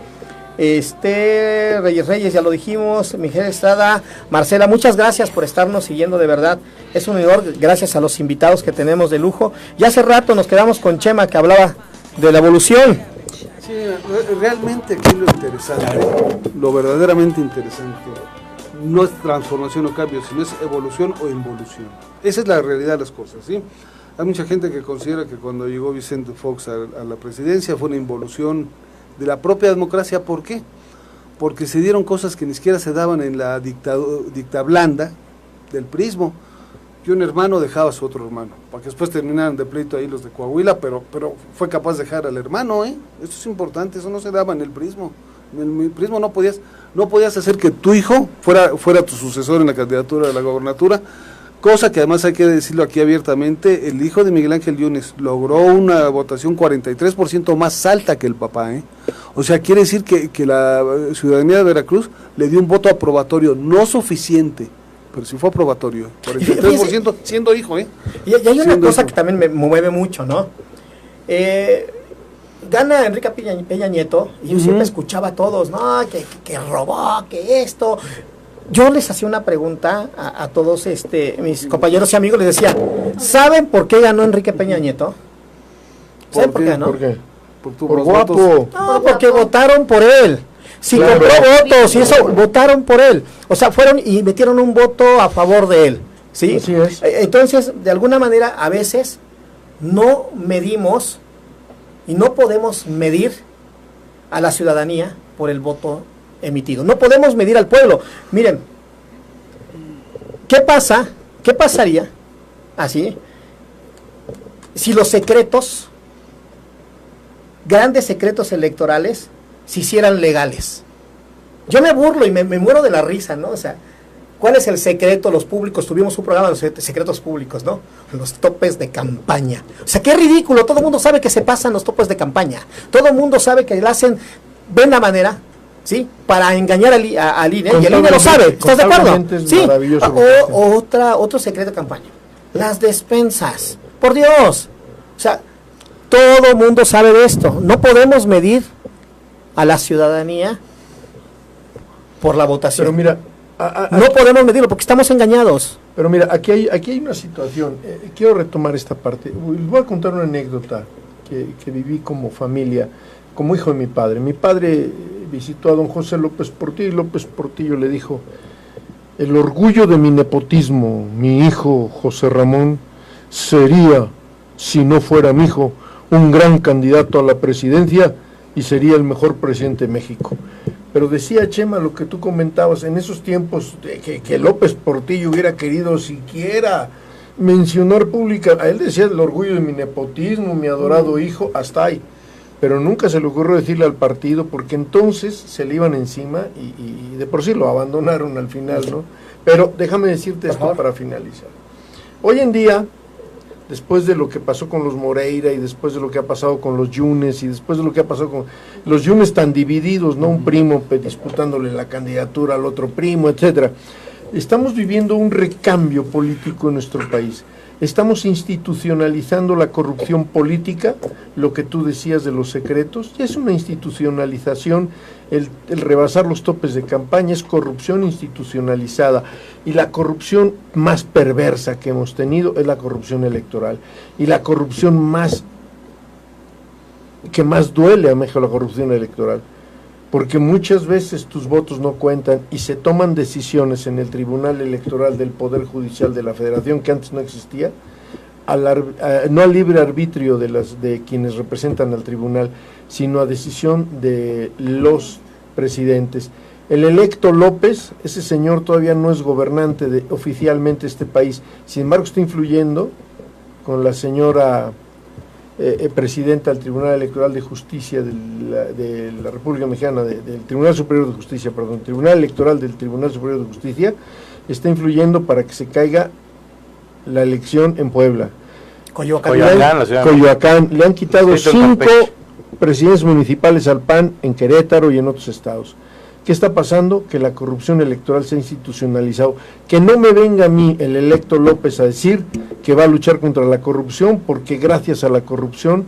Reyes, ya lo dijimos. Miguel Estrada, Marcela, muchas gracias por estarnos siguiendo, de verdad. Es un honor, gracias a los invitados que tenemos de lujo. Ya hace rato nos quedamos con Chema, que hablaba de la evolución. Sí, realmente aquí lo interesante, lo verdaderamente interesante, no es transformación o cambio, sino es evolución o involución. Esa es la realidad de las cosas, ¿sí? Hay mucha gente que considera que cuando llegó Vicente Fox a la presidencia fue una involución de la propia democracia. ¿Por qué? Porque se dieron cosas que ni siquiera se daban en la dictablanda del prismo, que un hermano dejaba a su otro hermano, para que después terminaran de pleito ahí los de Coahuila, pero fue capaz de dejar al hermano, Esto es importante, eso no se daba en el prismo. En el prismo no podías hacer que tu hijo fuera tu sucesor en la candidatura de la gobernatura, cosa que además hay que decirlo aquí abiertamente, el hijo de Miguel Ángel Yunes logró una votación 43% más alta que el papá, O sea, quiere decir que la ciudadanía de Veracruz le dio un voto aprobatorio, no suficiente, pero sí fue aprobatorio, 43% siendo hijo, Y hay una cosa que también me mueve mucho, ¿no? Gana Enrique Peña Nieto, y yo siempre escuchaba a todos, no, que robó, que esto. Yo les hacía una pregunta a todos mis compañeros y amigos, les decía, ¿saben por qué ganó Enrique Peña Nieto? ¿Saben por qué ganó? ¿Por qué? Por guapo. No, porque votaron por él. Si Claro. compró votos y eso, votaron por él. O sea, fueron y metieron un voto a favor de él. ¿Sí? Así es. Entonces, de alguna manera, a veces no medimos y no podemos medir a la ciudadanía por el voto emitido. No podemos medir al pueblo. Miren, ¿qué pasaría así si los secretos, grandes secretos electorales, se hicieran legales? Yo me burlo y me muero de la risa, ¿no? O sea, ¿Cuál es el secreto? Los públicos, tuvimos un programa de los secretos públicos, ¿no? Los topes de campaña. O sea, qué ridículo, todo el mundo sabe que se pasan los topes de campaña. Todo el mundo sabe que le hacen, ven la manera, ¿sí? Para engañar al INE, y el INE lo sabe, ¿estás de acuerdo? Sí. Otro secreto de campaña. Las despensas, por Dios. O sea, todo el mundo sabe de esto. No podemos medir a la ciudadanía por la votación. Pero mira, no podemos medirlo porque estamos engañados. Pero mira, aquí hay una situación. Quiero retomar esta parte. Les voy a contar una anécdota que viví como familia, como hijo de mi padre. Mi padre visitó a don José López Portillo y López Portillo le dijo: el orgullo de mi nepotismo, mi hijo José Ramón, sería, si no fuera mi hijo, un gran candidato a la presidencia y sería el mejor presidente de México. Pero decía Chema lo que tú comentabas, en esos tiempos que López Portillo hubiera querido siquiera mencionar pública, a él decía el orgullo de mi nepotismo, mi adorado hijo, hasta ahí. Pero nunca se le ocurrió decirle al partido, porque entonces se le iban encima y de por sí lo abandonaron al final, ¿no? Pero déjame decirte esto para finalizar. Hoy en día, después de lo que pasó con los Moreira y después de lo que ha pasado con los Yunes y después de lo que ha pasado con los Yunes tan divididos, ¿no? Un primo disputándole la candidatura al otro primo, etcétera. Estamos viviendo un recambio político en nuestro país. Estamos institucionalizando la corrupción política, lo que tú decías de los secretos, ya es una institucionalización, el rebasar los topes de campaña es corrupción institucionalizada, y la corrupción más perversa que hemos tenido es la corrupción electoral, y la corrupción que más duele a México, la corrupción electoral, porque muchas veces tus votos no cuentan y se toman decisiones en el Tribunal Electoral del Poder Judicial de la Federación, que antes no existía, no al libre arbitrio de quienes representan al tribunal, sino a decisión de los presidentes. El electo López, ese señor todavía no es gobernante oficialmente de este país, sin embargo está influyendo con la señora presidenta del Tribunal Electoral de Justicia de la República Mexicana, del Tribunal Superior de Justicia, perdón, Tribunal Electoral del Tribunal Superior de Justicia, está influyendo para que se caiga la elección en Puebla. Coyoacán, le han quitado 5 presidentes municipales al PAN en Querétaro y en otros estados. ¿Qué está pasando? Que la corrupción electoral se ha institucionalizado. Que no me venga a mí el electo López a decir que va a luchar contra la corrupción, porque gracias a la corrupción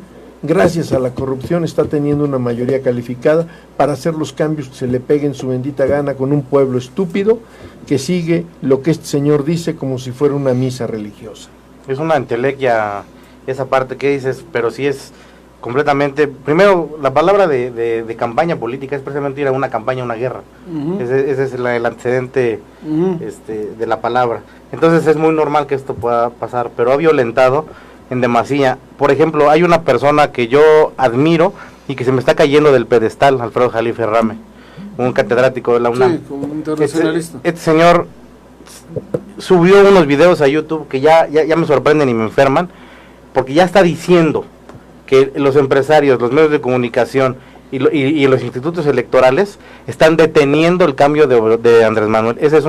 está teniendo una mayoría calificada para hacer los cambios que se le pegue en su bendita gana con un pueblo estúpido que sigue lo que este señor dice como si fuera una misa religiosa. Es una entelequia esa parte que dices, pero sí es completamente, primero la palabra de campaña política es precisamente ir a una campaña, a una guerra. Ese es el antecedente de la palabra. Entonces es muy normal que esto pueda pasar, pero ha violentado en demasía. Por ejemplo, hay una persona que yo admiro y que se me está cayendo del pedestal, Alfredo Jalife Rame, un catedrático de la UNAM. Sí, como internacionalista. Este señor subió unos videos a YouTube que ya me sorprenden y me enferman, porque ya está diciendo que los empresarios, los medios de comunicación y los institutos electorales están deteniendo el cambio de Andrés Manuel. Esa es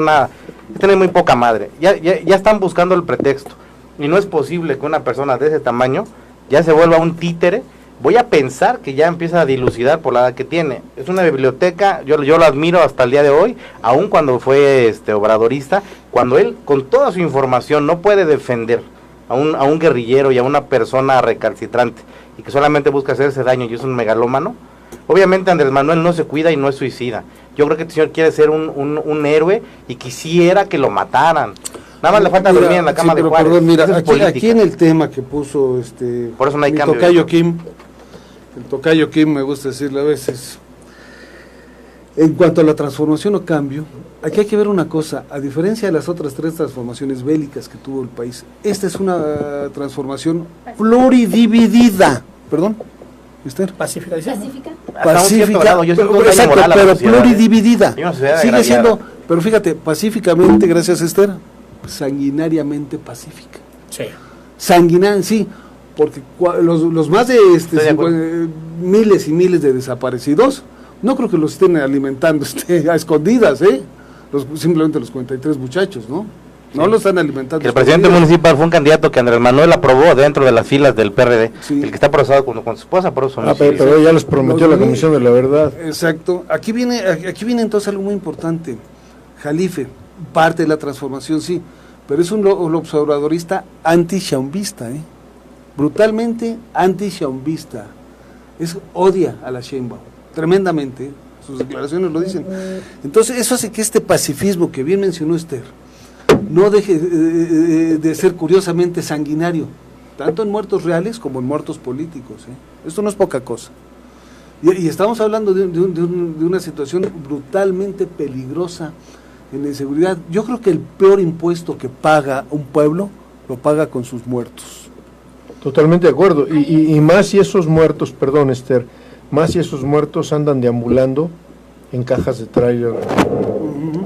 tiene muy poca madre. Ya están buscando el pretexto. Y no es posible que una persona de ese tamaño ya se vuelva un títere. Voy a pensar que ya empieza a dilucidar por la edad que tiene. Es una biblioteca, yo lo admiro hasta el día de hoy, aun cuando fue obradorista, cuando él con toda su información no puede defender a un guerrillero y a una persona recalcitrante y que solamente busca hacerse daño y es un megalómano. Obviamente Andrés Manuel no se cuida y no es suicida. Yo creo que este señor quiere ser un héroe y quisiera que lo mataran. Nada más le falta dormir en la cama de Juárez. Perdón, mira, aquí en el tema que puso por eso no hay cambio. El tocayo Kim, me gusta decirle a veces, en cuanto a la transformación o cambio, aquí hay que ver una cosa, a diferencia de las otras 3 transformaciones bélicas que tuvo el país, esta es una transformación pluridividida, perdón, ¿Esther? Pacífica, pero pluridividida, sigue siendo, pero fíjate, pacíficamente, gracias Esther, sanguinariamente pacífica. Sí. Sanguinaria, sí, porque los más de miles y miles de desaparecidos, no creo que los estén alimentando a escondidas, simplemente los 43 muchachos, ¿no? No lo están alimentando. Que el presidente municipal fue un candidato que Andrés Manuel aprobó dentro de las filas del PRD, sí. El que está procesado con su esposa por eso. Pero ya les prometió la Comisión de la Verdad. Exacto. Aquí viene entonces algo muy importante. Jalife, parte de la transformación, sí, pero es un observadorista anti-chaumbista, brutalmente anti-chaumbista. Odia a la Sheinbaum, tremendamente, sus declaraciones lo dicen. Entonces eso hace que este pacifismo que bien mencionó Esther, no deje de ser curiosamente sanguinario, tanto en muertos reales como en muertos políticos. Esto no es poca cosa. Y estamos hablando de una situación brutalmente peligrosa en la inseguridad. Yo creo que el peor impuesto que paga un pueblo, lo paga con sus muertos. Totalmente de acuerdo. Y más si esos muertos, perdón Esther, más si esos muertos andan deambulando en cajas de tráiler.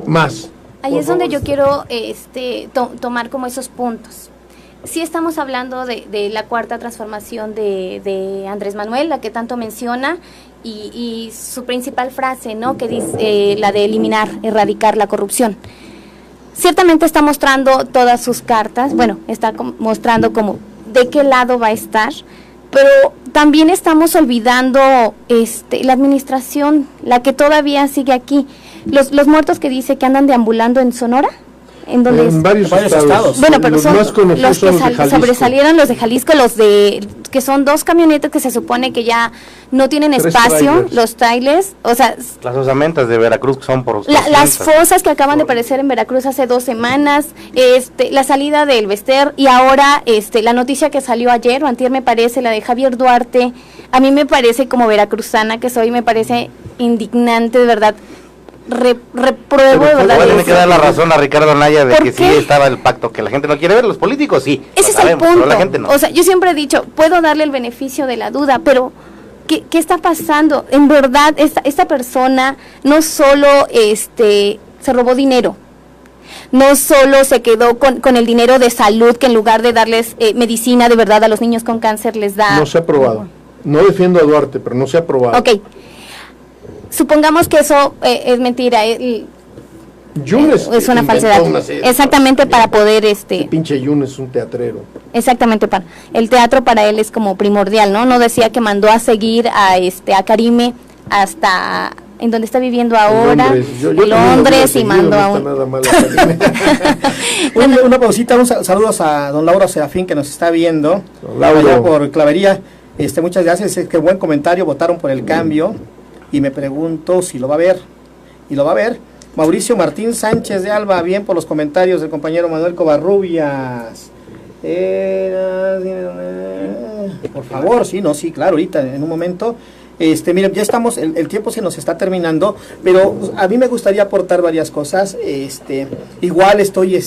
Más. Ahí es donde yo quiero tomar como esos puntos. Sí estamos hablando de la cuarta transformación de Andrés Manuel, la que tanto menciona, y su principal frase, ¿no? Que dice la de eliminar, erradicar la corrupción. Ciertamente está mostrando todas sus cartas, bueno, está mostrando como de qué lado va a estar, pero también estamos olvidando la administración, la que todavía sigue aquí. Los muertos que dice que andan deambulando en Sonora, en donde en varios estados. Bueno, pero los son más los que sobresalieron, los de Jalisco, que son 2 camionetas que se supone que ya no tienen espacio, los trailers, o sea, las osamentas de Veracruz que son por las fosas que acaban de aparecer en Veracruz hace 2 semanas, la salida del Bester, y ahora la noticia que salió ayer o antier, me parece, la de Javier Duarte. A mí me parece, como veracruzana que soy, me parece indignante, de verdad. Repruebo, de verdad. Tiene que dar la razón a Ricardo Anaya de que sí estaba el pacto, que la gente no quiere ver, los políticos sí. Ese es el punto. Pero la gente no. O sea, yo siempre he dicho, puedo darle el beneficio de la duda, pero ¿qué está pasando? En verdad, esta persona no solo se robó dinero, no solo se quedó con el dinero de salud, que en lugar de darles medicina de verdad a los niños con cáncer les da. No se ha aprobado. No defiendo a Duarte, pero no se ha aprobado. Ok. Supongamos que eso es mentira, es una falsedad. Exactamente, para poder pinche Yun es un teatrero. Exactamente, el teatro para él es como primordial, ¿no? No decía que mandó a seguir a Karime hasta en donde está viviendo ahora, en Londres, y mandó a un... Una pausita, saludos a don Lauro Serafín, que nos está viendo, allá por Clavería. Muchas gracias, qué buen comentario, votaron por el cambio. Y me pregunto si lo va a ver. Y lo va a ver. Mauricio Martín Sánchez de Alba, bien por los comentarios del compañero Manuel Covarrubias. Por favor, sí, claro, ahorita, en un momento. Miren, ya estamos, el tiempo se nos está terminando, pero a mí me gustaría aportar varias cosas. Igual estoy,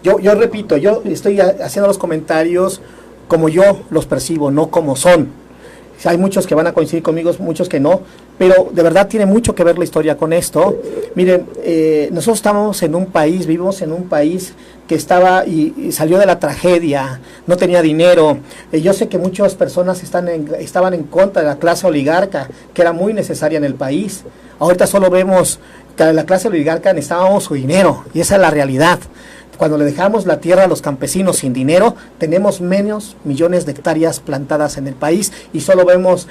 yo repito, yo estoy haciendo los comentarios como yo los percibo, no como son. Hay muchos que van a coincidir conmigo, muchos que no, pero de verdad tiene mucho que ver la historia con esto. Miren, nosotros estamos en un país, vivimos en un país que estaba y salió de la tragedia, no tenía dinero. Yo sé que muchas personas estaban en contra de la clase oligarca, que era muy necesaria en el país. Ahorita solo vemos que la clase oligarca necesitábamos su dinero, y esa es la realidad. Cuando le dejamos la tierra a los campesinos sin dinero, tenemos menos millones de hectáreas plantadas en el país y solo vemos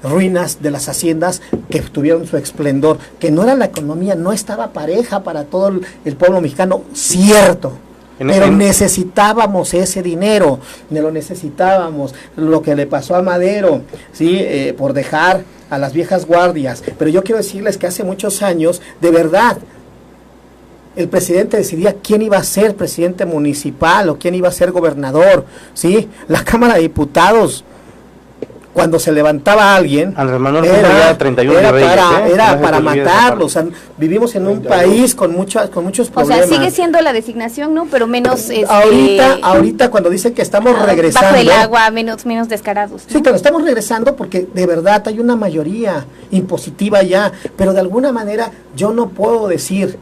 ruinas de las haciendas que tuvieron su esplendor, que no era la economía, no estaba pareja para todo el pueblo mexicano, cierto. Pero necesitábamos ese dinero, lo necesitábamos, lo que le pasó a Madero, ¿sí? Por dejar a las viejas guardias. Pero yo quiero decirles que hace muchos años, de verdad, el presidente decidía quién iba a ser presidente municipal o quién iba a ser gobernador, ¿sí? La Cámara de Diputados, cuando se levantaba alguien, Andrés Manuel era 31 de Reyes, era para matarlo. O sea, vivimos en un país con muchos problemas. O sea, sigue siendo la designación, ¿no? Pero menos... Ahorita cuando dicen que estamos regresando... Bajo el agua, menos descarados, ¿no? Sí, pero estamos regresando porque de verdad hay una mayoría impositiva ya, pero de alguna manera yo no puedo decir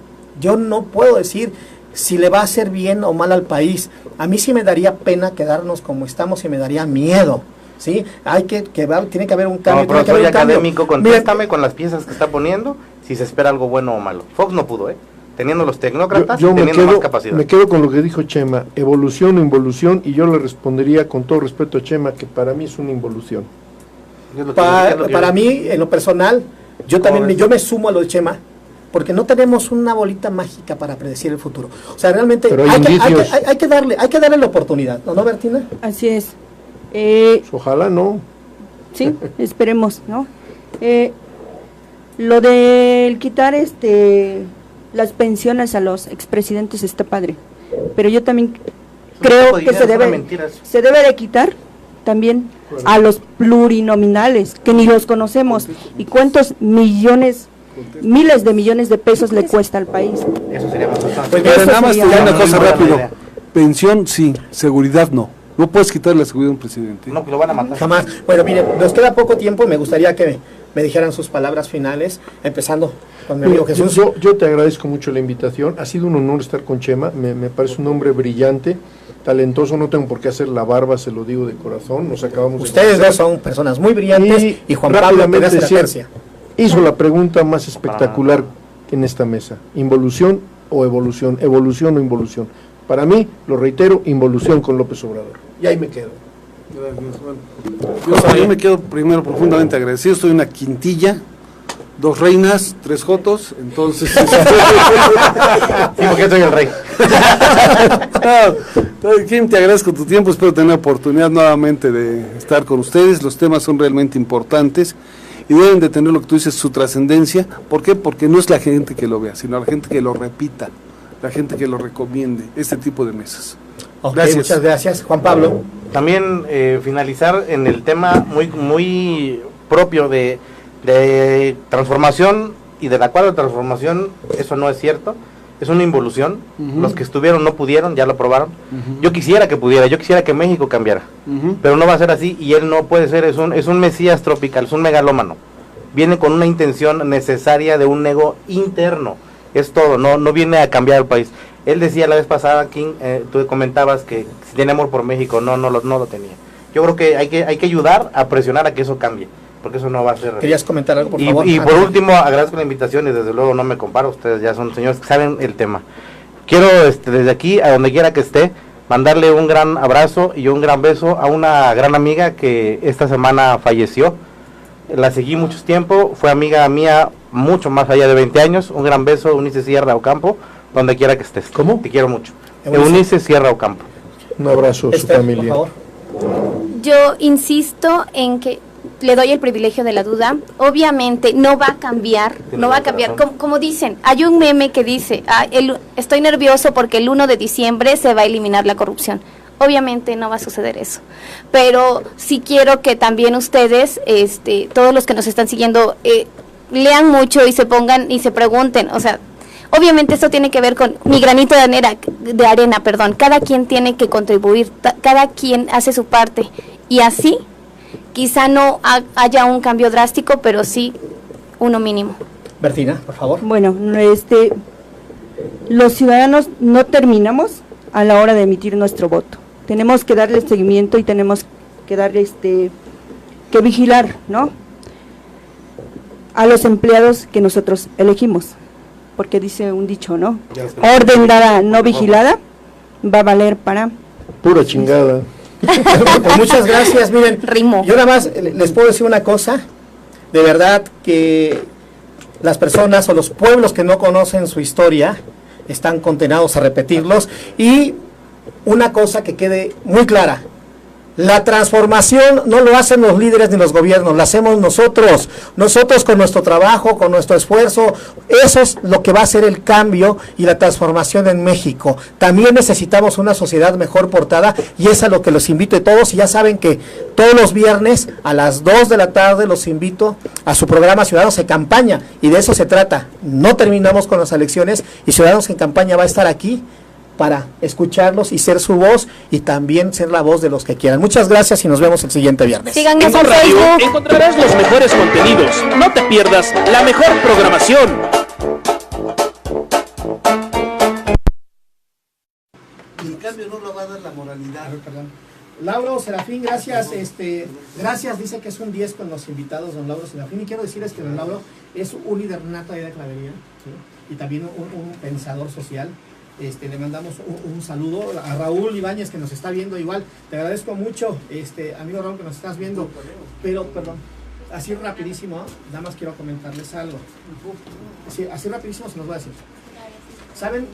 si le va a hacer bien o mal al país. A mí sí me daría pena quedarnos como estamos y me daría miedo, ¿sí? Tiene que haber un cambio. No, profesor académico, contéstame con las piezas que está poniendo si se espera algo bueno o malo. Fox no pudo, teniendo los tecnócratas yo y teniendo más capacidad. Me quedo con lo que dijo Chema, evolución o involución, y yo le respondería con todo respeto a Chema que para mí es una involución. Para mí, en lo personal, yo también yo me sumo a lo de Chema, porque no tenemos una bolita mágica para predecir el futuro. O sea, realmente hay que darle la oportunidad, ¿no, Bertina? Así es. Ojalá no. Sí, esperemos, ¿no? Lo de quitar las pensiones a los expresidentes está padre, pero yo también creo que se debe de quitar también a los plurinominales, que ni los conocemos, y cuántos miles de millones de pesos le cuesta al país. Eso sería más fácil. Pues nada más te digo una cosa rápido. Pensión sí, seguridad no. No puedes quitar la seguridad a un presidente. No, que lo van a matar. Jamás. Bueno, mire, nos queda poco tiempo, me gustaría que me dijeran sus palabras finales, empezando con mi amigo Jesús. Yo te agradezco mucho la invitación, ha sido un honor estar con Chema, me parece un hombre brillante, talentoso, no tengo por qué hacer la barba, se lo digo de corazón, nos acabamos Ustedes dos son personas muy brillantes y Juan Pablo hizo la pregunta más espectacular en esta mesa, ¿involución o evolución? ¿Evolución o involución? Para mí, lo reitero, involución con López Obrador. Y ahí me quedo. Yo me quedo primero profundamente agradecido. Soy una quintilla, 2 reinas, 3 jotos, entonces... Sí, porque soy el rey. Kim, te agradezco tu tiempo, espero tener la oportunidad nuevamente de estar con ustedes. Los temas son realmente importantes y deben de tener, lo que tú dices, su trascendencia. ¿Por qué? Porque no es la gente que lo vea, sino la gente que lo repita, la gente que lo recomiende, este tipo de mesas. Gracias. Muchas gracias, Juan Pablo. También finalizar en el tema muy propio de transformación, y de la cual la transformación, eso no es cierto, es una involución. Los que estuvieron no pudieron, ya lo probaron. Yo quisiera que pudiera, yo quisiera que México cambiara, pero no va a ser así, y él no puede ser, es un mesías tropical, es un megalómano, viene con una intención necesaria de un ego interno, es todo, no viene a cambiar el país. Él decía la vez pasada, King, tú comentabas que si tiene amor por México, no lo tenía. Yo creo que hay que ayudar a presionar a que eso cambie, porque eso no va a ser... ¿Querías comentar algo, por favor? Y por último, agradezco la invitación y desde luego no me comparo, ustedes ya son señores que saben el tema. Quiero desde aquí, a donde quiera que esté, mandarle un gran abrazo y un gran beso a una gran amiga que esta semana falleció. La seguí mucho tiempo, fue amiga mía mucho más allá de 20 años. Un gran beso, Eunice Sierra Ocampo, donde quiera que estés. ¿Cómo? Te quiero mucho. Eunice Sierra Ocampo. Un abrazo a su familia. Por favor. Yo insisto en que le doy el privilegio de la duda. Obviamente no va a cambiar, como dicen, hay un meme que dice, estoy nervioso porque el 1 de diciembre se va a eliminar la corrupción. Obviamente no va a suceder eso, pero sí quiero que también ustedes, todos los que nos están siguiendo, lean mucho y se pongan y se pregunten, o sea, obviamente esto tiene que ver con mi granito de arena, cada quien tiene que contribuir, cada quien hace su parte, y así quizá no haya un cambio drástico, pero sí uno mínimo. Bertina, por favor. Bueno, los ciudadanos no terminamos a la hora de emitir nuestro voto. Tenemos que darle seguimiento y tenemos que darle que vigilar, ¿no?, a los empleados que nosotros elegimos, porque dice un dicho, ¿no?, orden dada no vigilada va a valer para pura chingada. Pues muchas gracias. Miren, yo nada más les puedo decir una cosa, de verdad que las personas o los pueblos que no conocen su historia están condenados a repetirlos, y una cosa que quede muy clara: la transformación no lo hacen los líderes ni los gobiernos, la hacemos nosotros con nuestro trabajo, con nuestro esfuerzo. Eso es lo que va a hacer el cambio y la transformación en México. También necesitamos una sociedad mejor portada, y es a lo que los invito a todos. Y ya saben que todos los viernes a las 2 de la tarde los invito a su programa Ciudadanos en Campaña, y de eso se trata. No terminamos con las elecciones, y Ciudadanos en Campaña va a estar aquí para escucharlos y ser su voz, y también ser la voz de los que quieran. Muchas gracias y nos vemos el siguiente viernes. Síganos en Radio Facebook. Encontrarás los mejores contenidos. No te pierdas la mejor programación. En cambio no lo va a dar la moralidad. Lauro Serafín, gracias, gracias, dice que es un 10 con los invitados, don Lauro Serafín, y quiero decirles que don Lauro es un líder nato de Clavería, ¿sí? Y también un pensador social. Le mandamos un saludo a Raúl Ibáñez, que nos está viendo igual. Te agradezco mucho, amigo Raúl, que nos estás viendo. Pero, perdón, así rapidísimo, nada más quiero comentarles algo. Así rapidísimo se nos va a decir. ¿Saben?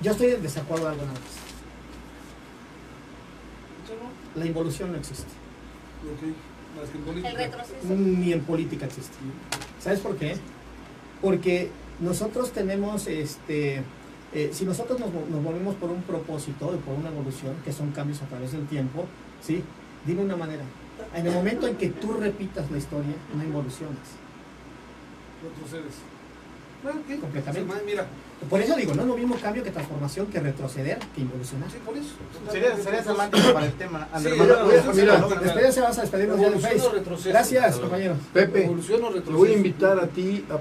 Yo estoy en desacuerdo de algo nada más. La involución no existe. El retroceso. Ni en política existe. ¿Sabes por qué? Porque nosotros tenemos, si nosotros nos movemos por un propósito y por una evolución, que son cambios a través del tiempo, ¿sí? Dime una manera. En el momento en que tú repitas la historia, no evolucionas. Retrocedes. Completamente. Mira. Por eso digo, no es lo mismo cambio que transformación, que retroceder, que involucionar. Sí, por eso. Sería semántico para el tema. Sí, mira, despídense, vamos a despedirnos ya del Face. Gracias, compañeros. Pepe, te voy a invitar a ti a